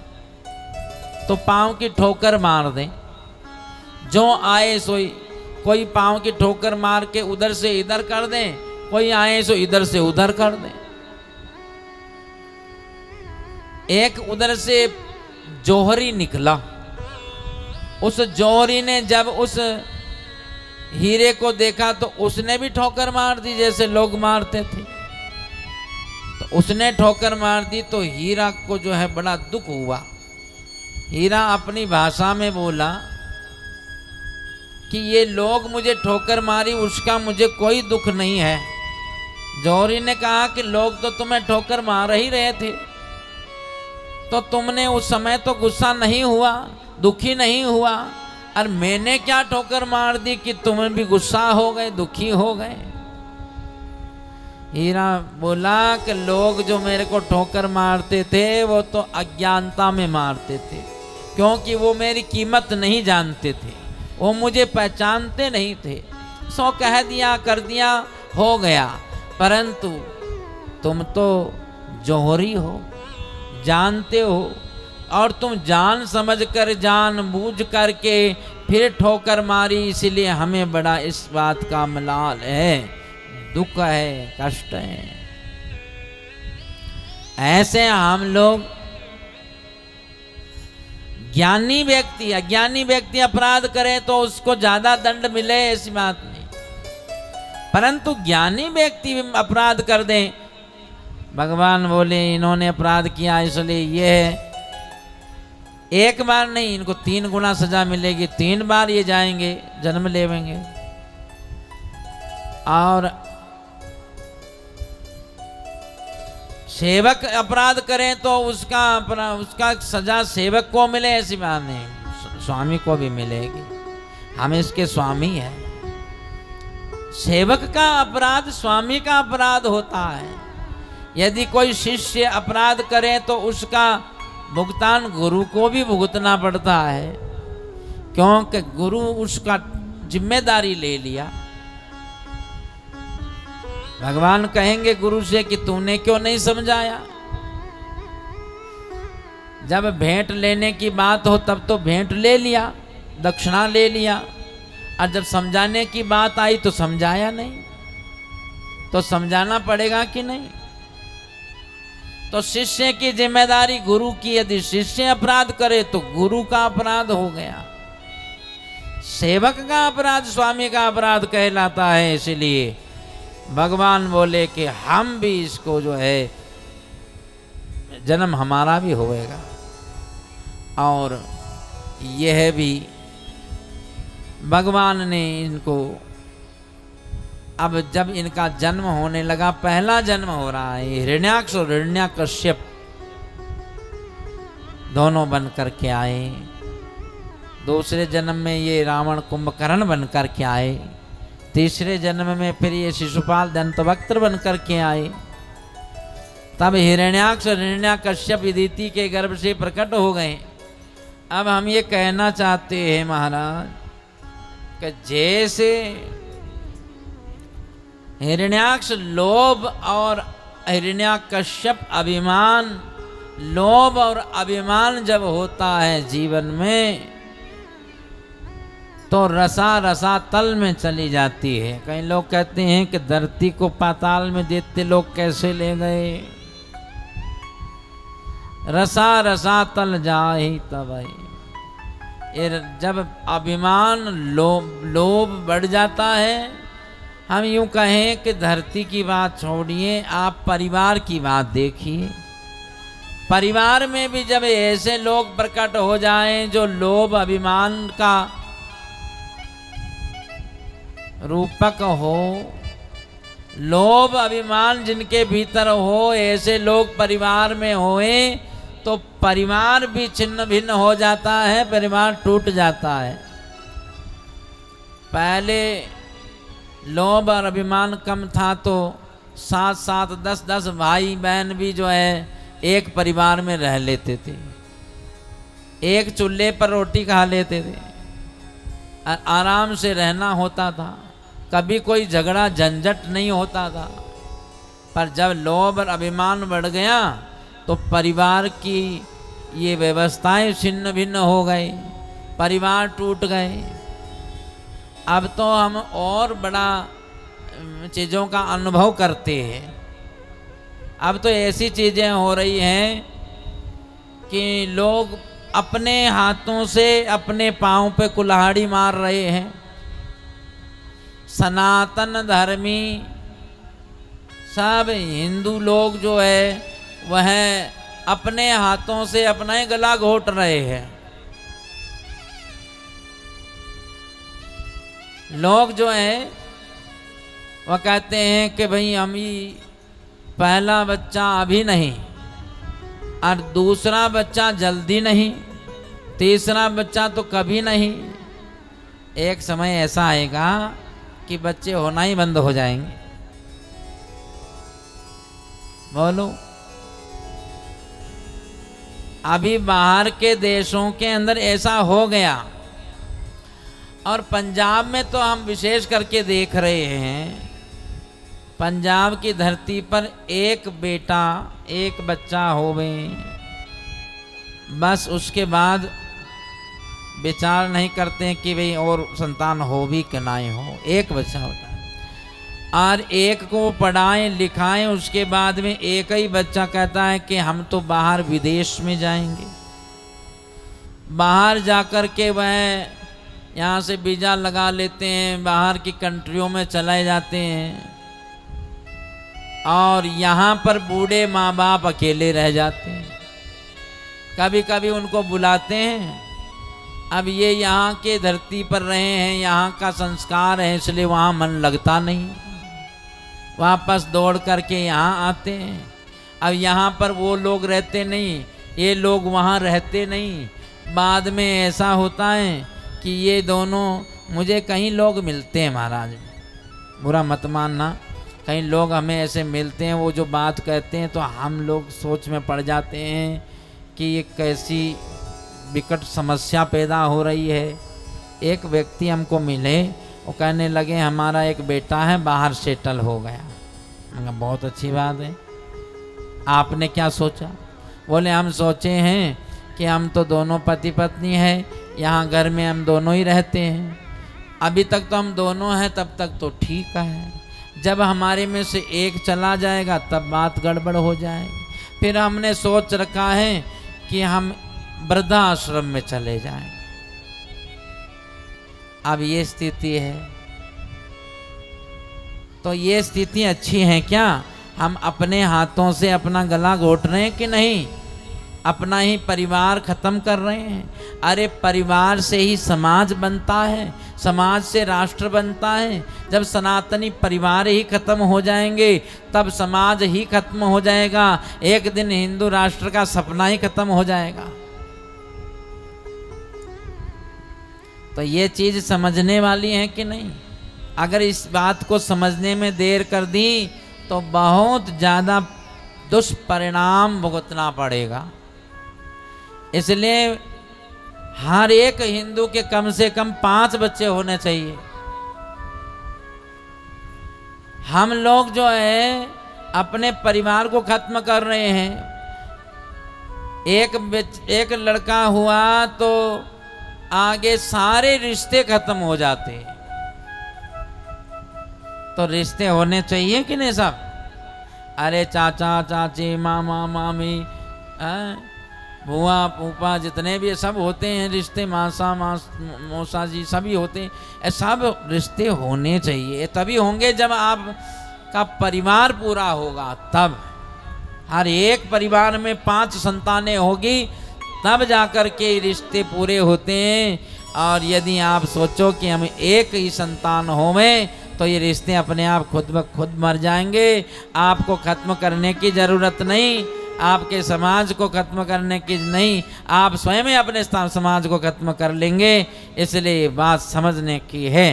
A: तो पांव की ठोकर मार दें। जो आए सोई, कोई पांव की ठोकर मार के उधर से इधर कर दें, कोई आए सो इधर से उधर कर दें। एक उधर से जौहरी निकला, उस जौहरी ने जब उस हीरे को देखा तो उसने भी ठोकर मार दी जैसे लोग मारते थे, तो उसने ठोकर मार दी तो हीरा को जो है बड़ा दुख हुआ। हीरा अपनी भाषा में बोला कि ये लोग मुझे ठोकर मारी, उसका मुझे कोई दुख नहीं है। जौहरी ने कहा कि लोग तो तुम्हें ठोकर मार ही रहे थे, तो तुमने उस समय तो गुस्सा नहीं हुआ, दुखी नहीं हुआ, और मैंने क्या ठोकर मार दी कि तुम भी गुस्सा हो गए, दुखी हो गए। हीरा बोला कि लोग जो मेरे को ठोकर मारते थे वो तो अज्ञानता में मारते थे, क्योंकि वो मेरी कीमत नहीं जानते थे, वो मुझे पहचानते नहीं थे। सो कह दिया, कर दिया, हो गया। परंतु तुम तो जौहरी हो, जानते हो, और तुम जान समझ कर, जान बूझ करके फिर ठोकर मारी, इसलिए हमें बड़ा इस बात का मलाल है, दुख है, कष्ट है। ऐसे हम लोग, ज्ञानी व्यक्ति, अज्ञानी व्यक्ति अपराध करे तो उसको ज्यादा दंड मिले ऐसी बात नहीं, परंतु ज्ञानी व्यक्ति अपराध कर दे, भगवान बोले इन्होंने अपराध किया इसलिए ये है, एक बार नहीं, इनको 3 गुना सजा मिलेगी, 3 बार ये जाएंगे, जन्म लेवेंगे। और सेवक अपराध करें तो उसका सजा सेवक को मिले ऐसी बात नहीं, स्वामी को भी मिलेगी, हम इसके स्वामी हैं। सेवक का अपराध स्वामी का अपराध होता है। यदि कोई शिष्य अपराध करे तो उसका भुगतान गुरु को भी भुगतना पड़ता है, क्योंकि गुरु उसका जिम्मेदारी ले लिया। भगवान कहेंगे गुरु से कि तूने क्यों नहीं समझाया। जब भेंट लेने की बात हो तब तो भेंट ले लिया, दक्षिणा ले लिया, और जब समझाने की बात आई तो समझाया नहीं, तो समझाना पड़ेगा कि नहीं। तो शिष्य की जिम्मेदारी गुरु की, यदि शिष्य अपराध करे तो गुरु का अपराध हो गया, सेवक का अपराध स्वामी का अपराध कहलाता है। इसलिए भगवान बोले कि हम भी इसको जो है जन्म हमारा भी होएगा, और यह भी भगवान ने इनको, अब जब इनका जन्म होने लगा, पहला जन्म हो रहा है, हिरण्याक्ष और हिरण्याकश्यप दोनों बन करके आए। दूसरे जन्म में ये रावण कुंभकर्ण बन करके आए, तीसरे जन्म में फिर ये शिशुपाल दंतवक्त्र बन करके आए। तब हिरण्याक्ष और हिरण्याकश्यप अदिति के गर्भ से प्रकट हो गए। अब हम ये कहना चाहते हैं महाराज कि जैसे हिरण्याक्ष लोभ और हिरण्याकश्यप अभिमान, लोभ और अभिमान जब होता है जीवन में तो रसा रसा तल में चली जाती है। कई लोग कहते हैं कि धरती को पाताल में देते लोग कैसे ले गए, रसा रसा तल जाए तब। जब अभिमान लोभ बढ़ जाता है, हम यूं कहें कि धरती की बात छोड़िए, आप परिवार की बात देखिए। परिवार में भी जब ऐसे लोग प्रकट हो जाएं जो लोभ अभिमान का रूपक हो, लोभ अभिमान जिनके भीतर हो, ऐसे लोग परिवार में होए तो परिवार भी छिन्न भिन्न हो जाता है, परिवार टूट जाता है। पहले लोभ और अभिमान कम था तो 7-7, 10-10 भाई बहन भी जो है एक परिवार में रह लेते थे, एक चूल्हे पर रोटी खा लेते थे, आराम से रहना होता था, कभी कोई झगड़ा झंझट नहीं होता था। पर जब लोभ और अभिमान बढ़ गया तो परिवार की ये व्यवस्थाएं छिन्न भिन्न हो गई, परिवार टूट गए। अब तो हम और बड़ा चीज़ों का अनुभव करते हैं। अब तो ऐसी चीज़ें हो रही हैं कि लोग अपने हाथों से अपने पाँव पे कुल्हाड़ी मार रहे हैं। सनातन धर्मी सब हिंदू लोग जो है वह अपने हाथों से अपना ही गला घोट रहे हैं। लोग जो है वह कहते हैं कि भाई हम ही पहला बच्चा अभी नहीं, और दूसरा बच्चा जल्दी नहीं, तीसरा बच्चा तो कभी नहीं। एक समय ऐसा आएगा कि बच्चे होना ही बंद हो जाएंगे। बोलो, अभी बाहर के देशों के अंदर ऐसा हो गया, और पंजाब में तो हम विशेष करके देख रहे हैं। पंजाब की धरती पर एक बेटा एक बच्चा होवे, बस उसके बाद विचार नहीं करते हैं कि भाई और संतान हो भी कि नहीं हो, एक बच्चा होता है। और एक को पढ़ाएं लिखाएं, उसके बाद में एक ही बच्चा कहता है कि हम तो बाहर विदेश में जाएंगे। बाहर जाकर के वह यहाँ से वीज़ा लगा लेते हैं, बाहर की कंट्रियों में चले जाते हैं, और यहाँ पर बूढ़े माँ बाप अकेले रह जाते हैं। कभी कभी उनको बुलाते हैं, अब ये यहाँ के धरती पर रहे हैं, यहाँ का संस्कार है, इसलिए वहाँ मन लगता नहीं, वापस दौड़ करके यहाँ आते हैं। अब यहाँ पर वो लोग रहते नहीं, ये लोग वहाँ रहते नहीं। बाद में ऐसा होता है कि ये दोनों, मुझे कहीं लोग मिलते हैं महाराज, बुरा मत मानना, कहीं लोग हमें ऐसे मिलते हैं, वो जो बात कहते हैं तो हम लोग सोच में पड़ जाते हैं कि ये कैसी विकट समस्या पैदा हो रही है। एक व्यक्ति हमको मिले, वो कहने लगे हमारा एक बेटा है बाहर सेटल हो गया। मैंने कहा बहुत अच्छी बात है, आपने क्या सोचा? बोले हम सोचे हैं कि हम तो दोनों पति पत्नी हैं, यहाँ घर में हम दोनों ही रहते हैं, अभी तक तो हम दोनों हैं, तब तक तो ठीक है, जब हमारे में से एक चला जाएगा तब बात गड़बड़ हो जाएगी। फिर हमने सोच रखा है कि हम वृद्धाश्रम में चले जाएं। अब ये स्थिति है, तो ये स्थिति अच्छी है क्या? हम अपने हाथों से अपना गला घोट रहे हैं कि नहीं? अपना ही परिवार खत्म कर रहे हैं। अरे परिवार से ही समाज बनता है, समाज से राष्ट्र बनता है। जब सनातनी परिवार ही खत्म हो जाएंगे तब समाज ही खत्म हो जाएगा, एक दिन हिंदू राष्ट्र का सपना ही खत्म हो जाएगा। तो ये चीज समझने वाली है कि नहीं? अगर इस बात को समझने में देर कर दी तो बहुत ज़्यादा दुष्परिणाम भुगतना पड़ेगा। इसलिए हर एक हिंदू के कम से कम 5 बच्चे होने चाहिए। हम लोग जो है अपने परिवार को खत्म कर रहे हैं। एक लड़का हुआ तो आगे सारे रिश्ते खत्म हो जाते हैं। तो रिश्ते होने चाहिए कि नहीं सब? अरे चाचा चाची, मामा मामी, बुआ फूफा, जितने भी सब होते हैं रिश्ते, मासा मौसा जी सभी होते हैं। सब रिश्ते होने चाहिए, तभी होंगे जब आपका परिवार पूरा होगा। तब हर एक परिवार में 5 संतानें होगी, तब जाकर के रिश्ते पूरे होते हैं। और यदि आप सोचो कि हम एक ही संतान होवें तो ये रिश्ते अपने आप खुद ब खुद मर जाएंगे। आपको खत्म करने की जरूरत नहीं, आपके समाज को खत्म करने की नहीं, आप स्वयं ही अपने समाज को खत्म कर लेंगे। इसलिए बात समझने की है।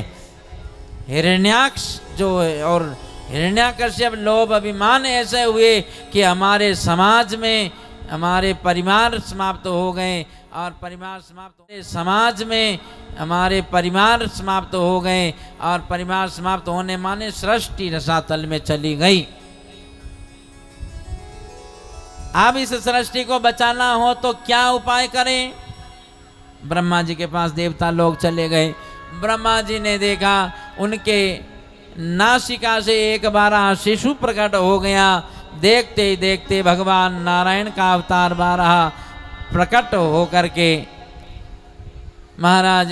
A: हिरण्याक्ष जो है और हिरण्याकश्यप लोभ अभिमान ऐसे हुए कि हमारे समाज में हमारे परिवार समाप्त हो गए, और परिवार समाप्त हो, समाज में हमारे परिवार समाप्त हो गए, और परिवार समाप्त होने माने सृष्टि रसातल में चली गई। अब इस सृष्टि को बचाना हो तो क्या उपाय करें? ब्रह्मा जी के पास देवता लोग चले गए। ब्रह्मा जी ने देखा उनके नासिका से एक बारह शिशु प्रकट हो गया। देखते ही देखते भगवान नारायण का अवतार बारह प्रकट हो करके महाराज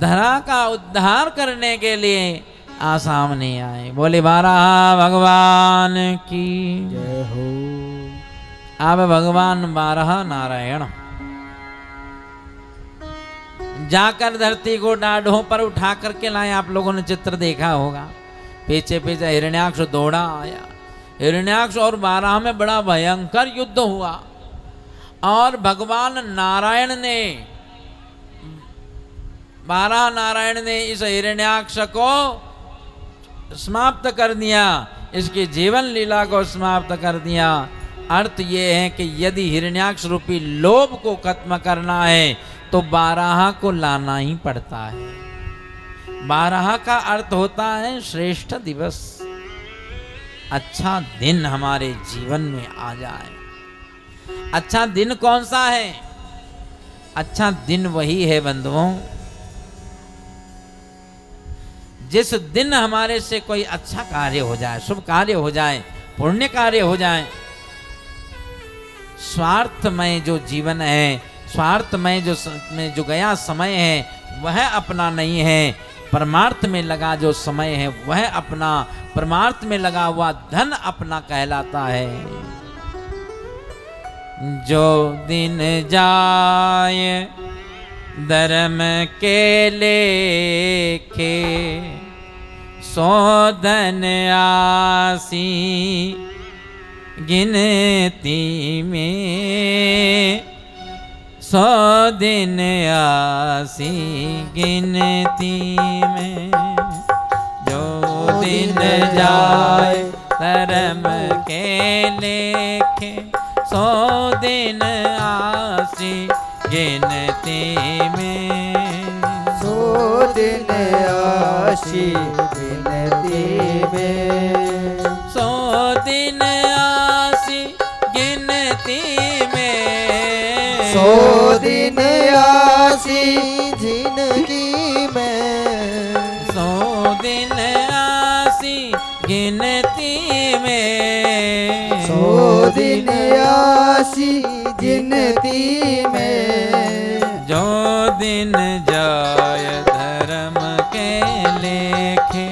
A: धरा का उद्धार करने के लिए सामने आए। बोले बारह भगवान की
B: जय हो।
A: अब भगवान बारह नारायण जाकर धरती को डाढ़ों पर उठा करके लाए। आप लोगों ने चित्र देखा होगा। पीछे पीछे हिरण्याक्ष दौड़ा आया। हिरण्याक्ष और बारह में बड़ा भयंकर युद्ध हुआ, और भगवान नारायण ने बारह नारायण ने इस हिरण्याक्ष को समाप्त कर दिया, इसकी जीवन लीला को समाप्त कर दिया। अर्थ ये है कि यदि हिरण्याक्ष रूपी लोभ को खत्म करना है तो बारह को लाना ही पड़ता है। बारह का अर्थ होता है श्रेष्ठ दिवस, अच्छा दिन हमारे जीवन में आ जाए। अच्छा दिन कौन सा है? अच्छा दिन वही है बंधुओं जिस दिन हमारे से कोई अच्छा कार्य हो जाए, शुभ कार्य हो जाए, पुण्य कार्य हो जाए। स्वार्थमय जो जीवन है, स्वार्थमय जो गया समय है वह अपना नहीं है। परमार्थ में लगा जो समय है वह अपना, परमार्थ में लगा हुआ धन अपना कहलाता है। जो दिन जाए धर्म के लेके, सो धन आसी गिनती में, सौ दिन आसी गिनती में। जो दिन जाए धर्म के लेखे, सौ दिन आसी गिनती में।
B: सो दिन आशी गिनती में।
A: सौ दिन आसी गिनती में।
B: सो दिन आशी जिंदगी में।
A: सौ दिन आसी गिनती में।
B: सो दिन आशी गिनती में।
A: जो दिन जाय धर्म के लेखे,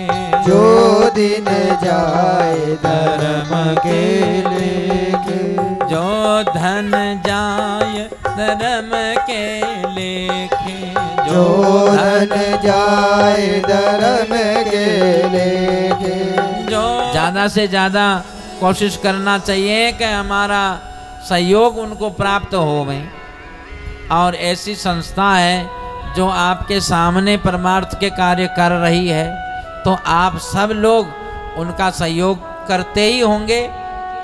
B: जो दिन जाए धर्म के लेखे।
A: जो धन जाय धर्म के लेखे,
B: जो धन जाए धर्म के लेखे।
A: जो ज़्यादा से ज़्यादा कोशिश करना चाहिए कि हमारा सहयोग उनको प्राप्त हो गए। और ऐसी संस्था है जो आपके सामने परमार्थ के कार्य कर रही है, तो आप सब लोग उनका सहयोग करते ही होंगे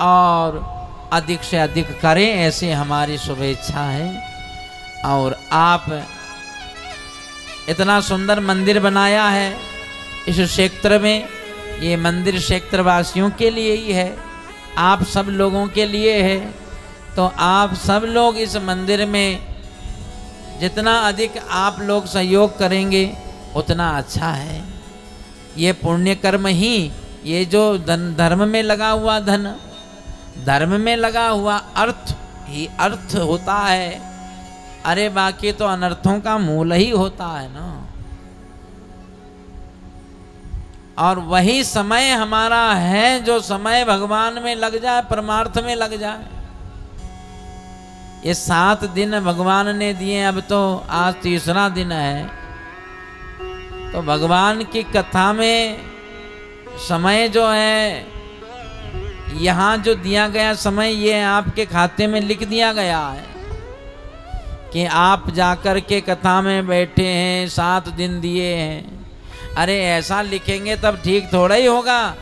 A: और अधिक से अधिक करें, ऐसी हमारी शुभेच्छा है। और आप इतना सुंदर मंदिर बनाया है इस क्षेत्र में, ये मंदिर क्षेत्र वासियों के लिए ही है, आप सब लोगों के लिए है। तो आप सब लोग इस मंदिर में जितना अधिक आप लोग सहयोग करेंगे उतना अच्छा है। ये पुण्य कर्म ही, ये जो धर्म में लगा हुआ धन, धर्म में लगा हुआ अर्थ ही अर्थ होता है। अरे बाकी तो अनर्थों का मूल ही होता है ना। और वही समय हमारा है जो समय भगवान में लग जाए, परमार्थ में लग जाए। ये 7 दिन भगवान ने दिए, अब तो आज तीसरा दिन है। तो भगवान की कथा में समय जो है, यहाँ जो दिया गया समय, ये आपके खाते में लिख दिया गया है कि आप जाकर के कथा में बैठे हैं, 7 दिन दिए हैं। अरे ऐसा लिखेंगे तब ठीक थोड़ा ही होगा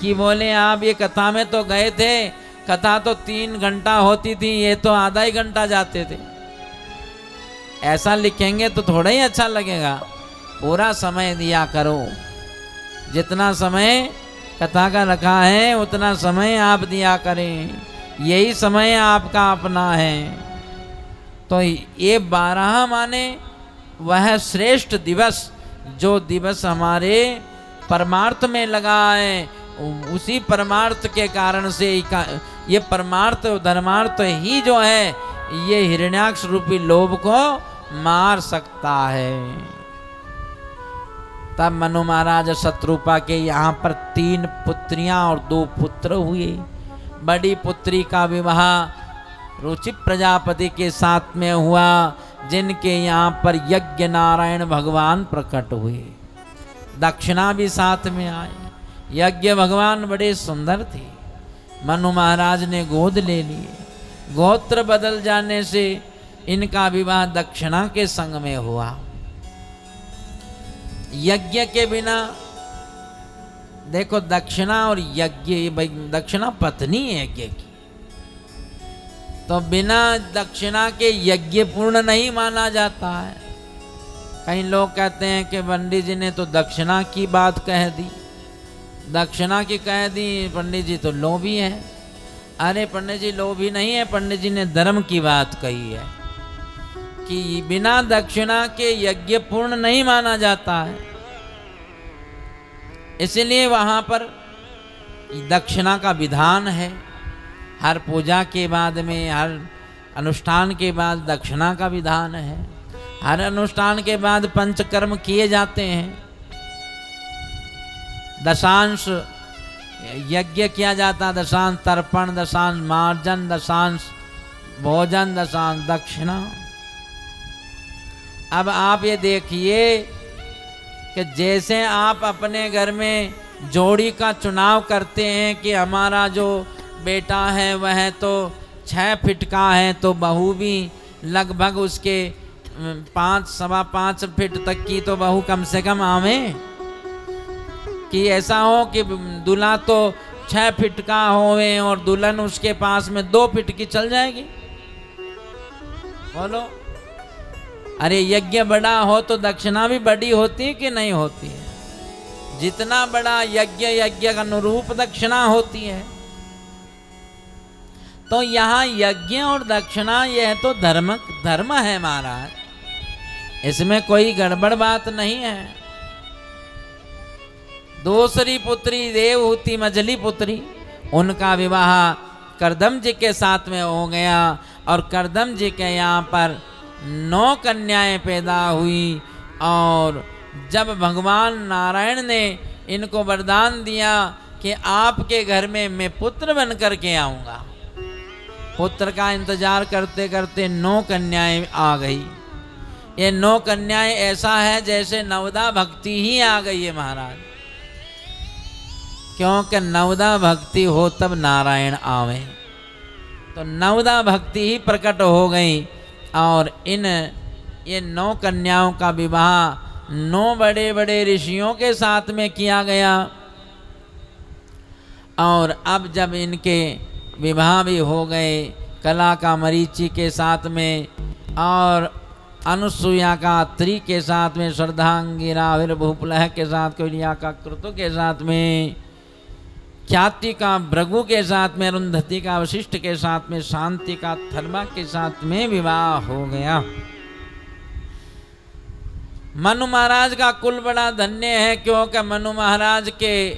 A: कि बोले आप ये कथा में तो गए थे, कथा तो 3 घंटा होती थी, ये तो आधा ही घंटा जाते थे। ऐसा लिखेंगे तो थोड़ा ही अच्छा लगेगा। पूरा समय दिया करो, जितना समय कथा का रखा है उतना समय आप दिया करें, यही समय आपका अपना है। तो ये 12 माने वह श्रेष्ठ दिवस, जो दिवस हमारे परमार्थ में लगा है, उसी परमार्थ के कारण से ये परमार्थ धर्मार्थ ही जो है, ये हिरण्याक्ष रूपी लोभ को मार सकता है। तब मनु महाराज शत्रुपा के यहाँ पर 3 पुत्रियां और 2 पुत्र हुए। बड़ी पुत्री का विवाह रुचि प्रजापति के साथ में हुआ, जिनके यहाँ पर यज्ञ नारायण भगवान प्रकट हुए। दक्षिणा भी साथ में आई। यज्ञ भगवान बड़े सुंदर थे। मनु महाराज ने गोद ले लिए। गोत्र बदल जाने से इनका विवाह दक्षिणा के संग में हुआ। यज्ञ के बिना, देखो दक्षिणा और यज्ञ, दक्षिणा पत्नी है यज्ञ की, तो बिना दक्षिणा के यज्ञ पूर्ण नहीं माना जाता है। कई लोग कहते हैं कि पंडित जी ने तो दक्षिणा की बात कह दी, दक्षिणा की कह दी, पंडित जी तो लोभी है। अरे पंडित जी लोभी नहीं है, पंडित जी ने धर्म की बात कही है कि बिना दक्षिणा के यज्ञ पूर्ण नहीं माना जाता है। इसलिए वहां पर दक्षिणा का विधान है। हर पूजा के बाद में, हर अनुष्ठान के बाद दक्षिणा का विधान है। हर अनुष्ठान के बाद पंचकर्म किए जाते हैं। दशांश यज्ञ किया जाता, दशांश तर्पण, दशांश मार्जन, दशांश भोजन, दशांश दक्षिणा। अब आप ये देखिए कि जैसे आप अपने घर में जोड़ी का चुनाव करते हैं कि हमारा जो बेटा है वह तो 6 फीट का है, तो बहू भी लगभग उसके 5 सवा 5 फीट तक की तो बहू कम से कम आवे। कि ऐसा हो कि दूल्हा तो 6 फीट का होवे और दुल्हन उसके पास में 2 फीट की चल जाएगी। बोलो, अरे यज्ञ बड़ा हो तो दक्षिणा भी बड़ी होती है कि नहीं होती है? जितना बड़ा यज्ञ, यज्ञ का अनुरूप दक्षिणा होती है। तो यहाँ यज्ञ और दक्षिणा यह तो धर्म है महाराज, इसमें कोई गड़बड़ बात नहीं है। दूसरी पुत्री देवहूति मझली पुत्री, उनका विवाह करदम जी के साथ में हो गया और करदम जी के यहाँ पर 9 कन्याएं पैदा हुई। और जब भगवान नारायण ने इनको वरदान दिया कि आपके घर में मैं पुत्र बन करके आऊँगा, पुत्र का इंतजार करते करते 9 कन्याएं आ गई। ये 9 कन्याएं ऐसा है जैसे नवदा भक्ति ही आ गई है महाराज, क्योंकि नवदा भक्ति हो तब नारायण आवे। तो नवदा भक्ति ही प्रकट हो गई और ये 9 कन्याओं का विवाह 9 बड़े बड़े ऋषियों के साथ में किया गया। और अब जब इनके विवाह भी हो गए, कला का मरीचि के साथ में और अनुसुया का अत्रि के साथ में, श्रद्धांगिरा भूपलह के साथ, कोलिया का कृतु के साथ में, ख्याति का भृगु के साथ में, अरुंधति का वशिष्ठ के साथ में, शांति का थर्मा के साथ में विवाह हो गया। मनु महाराज का कुल बड़ा धन्य है, क्योंकि मनु महाराज के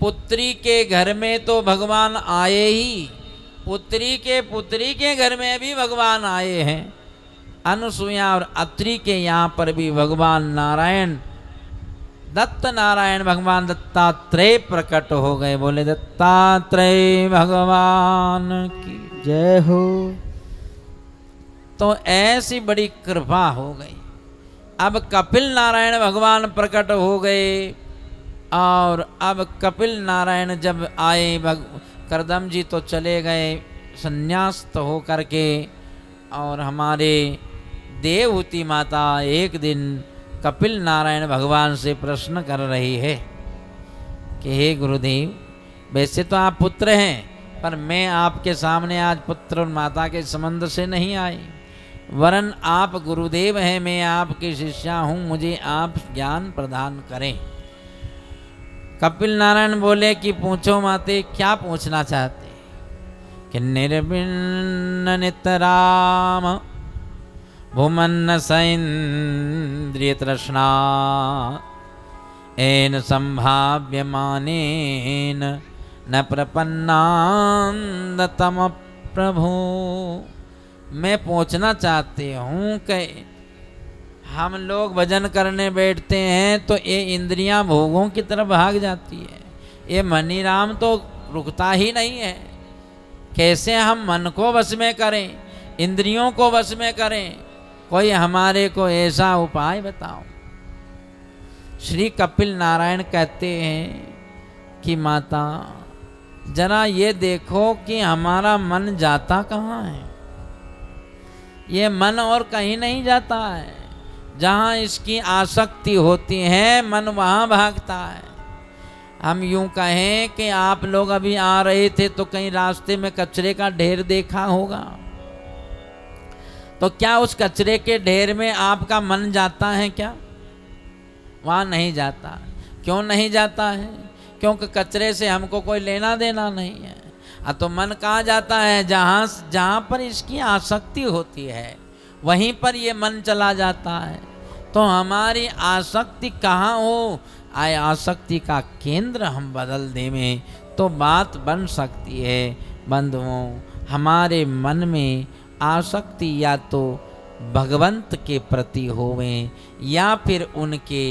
A: पुत्री के घर में तो भगवान आए ही, पुत्री के घर में भी भगवान आए हैं। अनुसुया और अत्रि के यहाँ पर भी भगवान नारायण, दत्त नारायण भगवान दत्तात्रेय प्रकट हो गए। बोले दत्तात्रेय भगवान की
B: जय हो।
A: तो ऐसी बड़ी कृपा हो गई। अब कपिल नारायण भगवान प्रकट हो गए और अब कपिल नारायण जब आए, करदम जी तो चले गए संन्यास्त हो करके, और हमारे देवहूति माता एक दिन कपिल नारायण भगवान से प्रश्न कर रही है कि हे गुरुदेव, वैसे तो आप पुत्र हैं, पर मैं आपके सामने आज पुत्र और माता के संबंध से नहीं आई, वरन आप गुरुदेव हैं, मैं आपकी शिष्या हूँ, मुझे आप ज्ञान प्रदान करें। कपिल नारायण बोले कि पूछो माते, क्या पूछना चाहते? कि निर्विण्ण नितराम भूमन्न सैन्द्रिय तृष्णा एन संभाव्यमानेन न प्रपन्नान्दतम प्रभु। मैं पूछना चाहती हूँ कि हम लोग भजन करने बैठते हैं तो ये इंद्रियां भोगों की तरफ भाग जाती है, ये मनीराम तो रुकता ही नहीं है। कैसे हम मन को वश में करें, इंद्रियों को वश में करें? कोई हमारे को ऐसा उपाय बताओ। श्री कपिल नारायण कहते हैं कि माता, जरा ये देखो कि हमारा मन जाता कहाँ है। ये मन और कहीं नहीं जाता है, जहाँ इसकी आसक्ति होती है मन वहाँ भागता है। हम यूं कहें कि आप लोग अभी आ रहे थे तो कहीं रास्ते में कचरे का ढेर देखा होगा, तो क्या उस कचरे के ढेर में आपका मन जाता है क्या? वहाँ नहीं जाता। क्यों नहीं जाता है? क्योंकि कचरे से हमको कोई लेना देना नहीं है। तो मन कहाँ जाता है? जहाँ पर इसकी आसक्ति होती है वहीं पर ये मन चला जाता है। तो हमारी आसक्ति कहाँ हो, आय आसक्ति का केंद्र हम बदल दें तो बात बन सकती है। बंधुओं, हमारे मन में आसक्ति या तो भगवंत के प्रति होवे या फिर उनके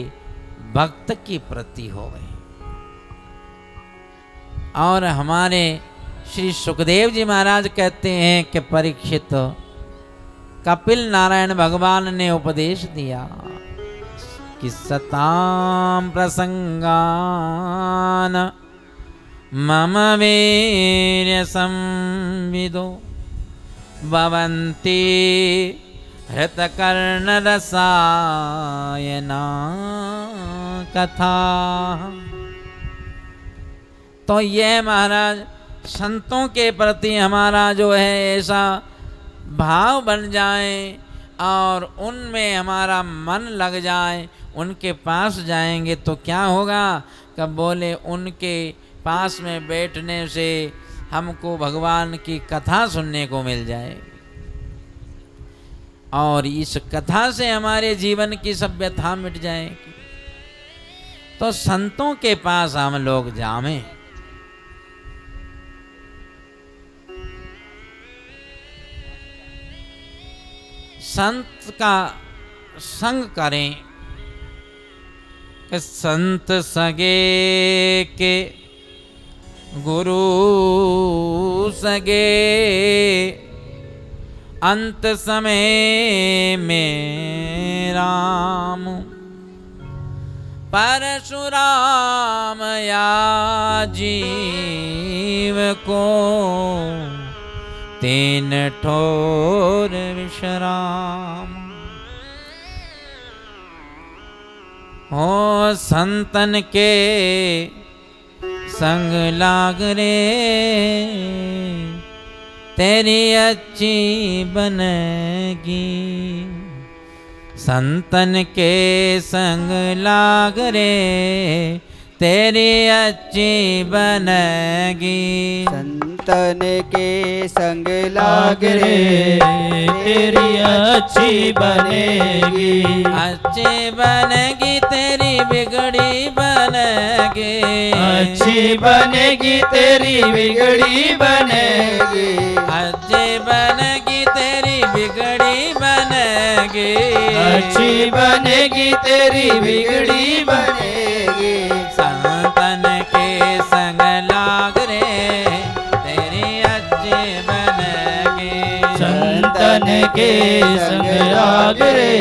A: भक्त के प्रति होवे। और हमारे श्री सुखदेव जी महाराज कहते हैं कि परीक्षित, कपिल नारायण भगवान ने उपदेश दिया कि सताम प्रसंगान मम वीर्य संविदो भवन्ति हृतकर्ण रसायना कथा। तो यह महाराज संतों के प्रति हमारा जो है ऐसा भाव बन जाए और उनमें हमारा मन लग जाए, उनके पास जाएंगे तो क्या होगा? कब बोले उनके पास में बैठने से हमको भगवान की कथा सुनने को मिल जाए और इस कथा से हमारे जीवन की सब व्यथा मिट जाएगी। तो संतों के पास हम लोग जावें। संत का संग करें कि संत सगे के गुरु सगे, अंत समय में राम परशुराम या जीव को तीन ठोर विश्राम। हो संतन के संग लाग रे, तेरी अच्छी बनेगी। संतन के संग लाग रे, तेरी अच्छी बनेगी।
B: संतन के संग लाग रे,
C: तेरी अच्छी बनेगी।
A: अच्छी बनेगी तेरी बिगड़ी बनेगी।
C: अच्छी बनेगी तेरी बिगड़ी बनेगी।
A: अच्छी बनेगी तेरी बिगड़ी बनेगी।
C: अच्छी बनेगी तेरी बिगड़ी बनेगी।
A: संतन के संग लाग रे, तेरी अच्छी बनेगी।
C: संतन बन के संग लाग रे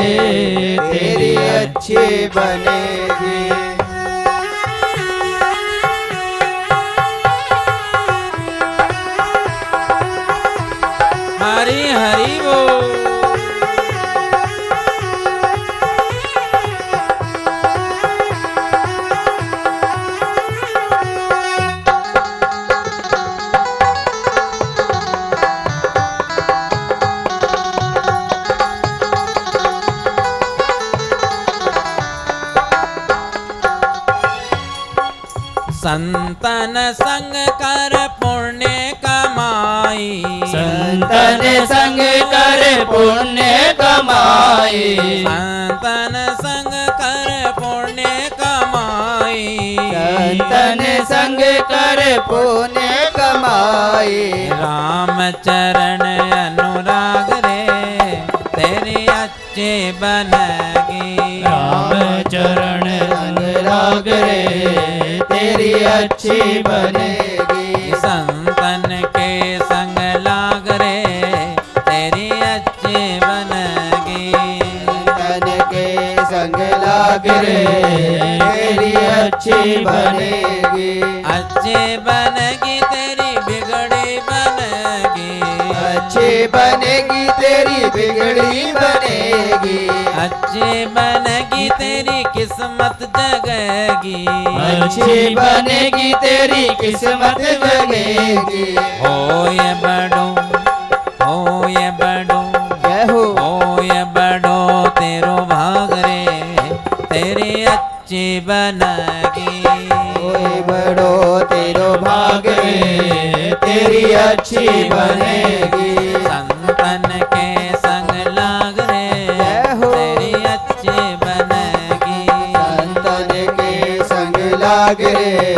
B: तेरी अच्छी बनेगी।
A: हरि हरि बोल। संतन संग कर पुण्य कमाई,
C: संतन संग कर पुण्य कमाई,
A: संतन संग कर पुण्य कमाई,
B: संतन संग कर पुण्य कमाई।
A: राम चरण अनुराग रे तेरी अच्छी बनेगी।
C: राम चरण अनुराग रे तेरी अच्छी बनेगी।
A: संतन के संग लाग रे तेरी अच्छी बनेगी।
B: संतन के संग लाग रे तेरी अच्छी बनेगी।
A: अच्छी बनेगी तेरी बिगड़ी बनेगी।
B: अच्छी बनेगी तेरी बिगड़ी बनेगी।
A: अच्छी बनेगी तेरी किस्मत जगेगी।
C: अच्छी बनेगी तेरी किस्मत जगेगी।
A: हो ये बड़ो, हो ये बड़ो,
B: जय हो।
A: हो ये बड़ो तेरो भाग रे तेरी अच्छी बनेगी।
B: ओए बड़ो तेरो भाग रे तेरी अच्छी बनेगी।
A: संतन के संग लाग रे
B: जय हो।
A: तेरी अच्छी बनेगी।
B: संतन के संग लाग रे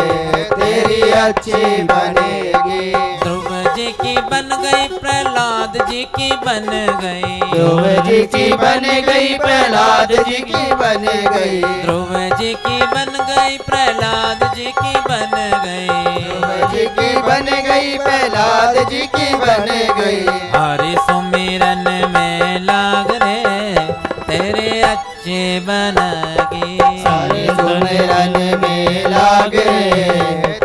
B: तेरी अच्छी बनेगी।
A: ध्रुव जी की बन गई प्रहलाद जी की बन गई।
B: ध्रुव जी की बन गई प्रहलाद जी की बन गई।
A: ध्रुव जी की बन गई प्रहलाद जी की बन गई।
B: ध्रुव जी की बन गई प्रहलाद जी की बन गई।
A: हरि सुमिरन में लाग रे तेरे अच्छे बनेगी।
B: सारे सुमिरन में लाग रे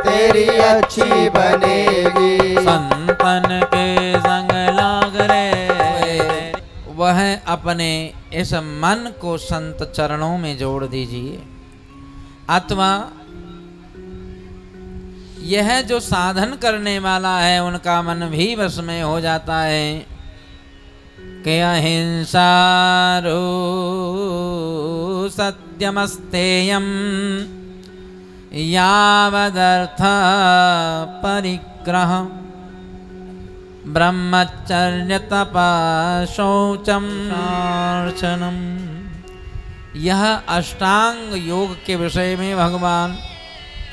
B: तेरी अच्छी बनेगी।
A: संतन के संग लाग रे वह अपने इस मन को संत चरणों में जोड़ दीजिए। अथवा यह जो साधन करने वाला है उनका मन भी वश में हो जाता है कि अहिंसारो सत्यमस्तेयम यावदर्थ परिग्रह ब्रह्मचर्य तपा शौचम अर्चनम। यह अष्टांग योग के विषय में भगवान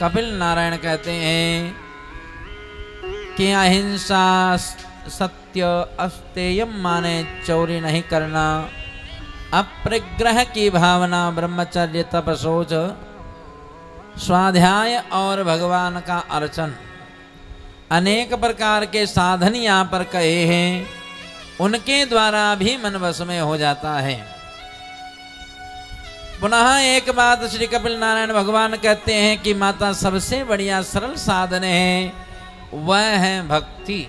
A: कपिल नारायण कहते हैं कि अहिंसा सत्य अस्तेयम माने चोरी नहीं करना, अप्रग्रह की भावना, ब्रह्मचर्य तप शौच, स्वाध्याय और भगवान का अर्चन, अनेक प्रकार के साधन यहाँ पर कहे हैं। उनके द्वारा भी मन वश में हो जाता है। पुनः एक बात श्री कपिल नारायण भगवान कहते हैं कि माता सबसे बढ़िया सरल साधन है वह है भक्ति,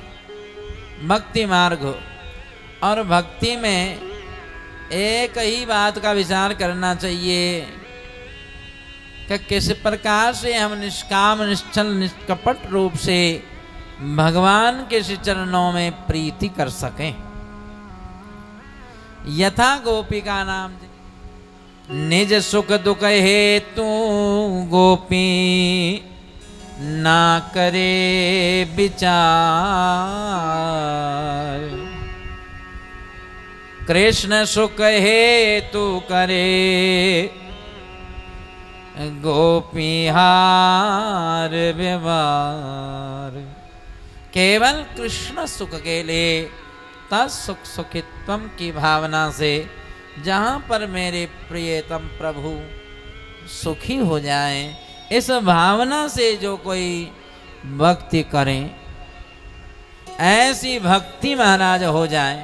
A: भक्ति मार्ग। और भक्ति में एक ही बात का विचार करना चाहिए कि किस प्रकार से हम निष्काम निश्चल निष्कपट रूप से भगवान के श्री चरणों में प्रीति कर सकें। यथा गोपिका नाम निज सुख दुख हेतु गोपी ना करे विचार, कृष्ण सुख हेतु करे गोपीहार व्यवहार। केवल कृष्ण सुख के लिए तत्सुख सुखित्वम की भावना से जहाँ पर मेरे प्रियतम प्रभु सुखी हो जाएं, इस भावना से जो कोई भक्ति करें, ऐसी भक्ति महाराज हो जाए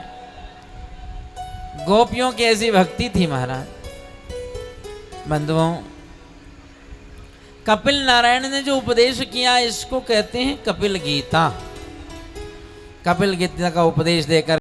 A: गोपियों की ऐसी भक्ति थी महाराज। बंधुओं, कपिल नारायण ने जो उपदेश किया इसको कहते हैं कपिल गीता। कपिल गीता का उपदेश देकर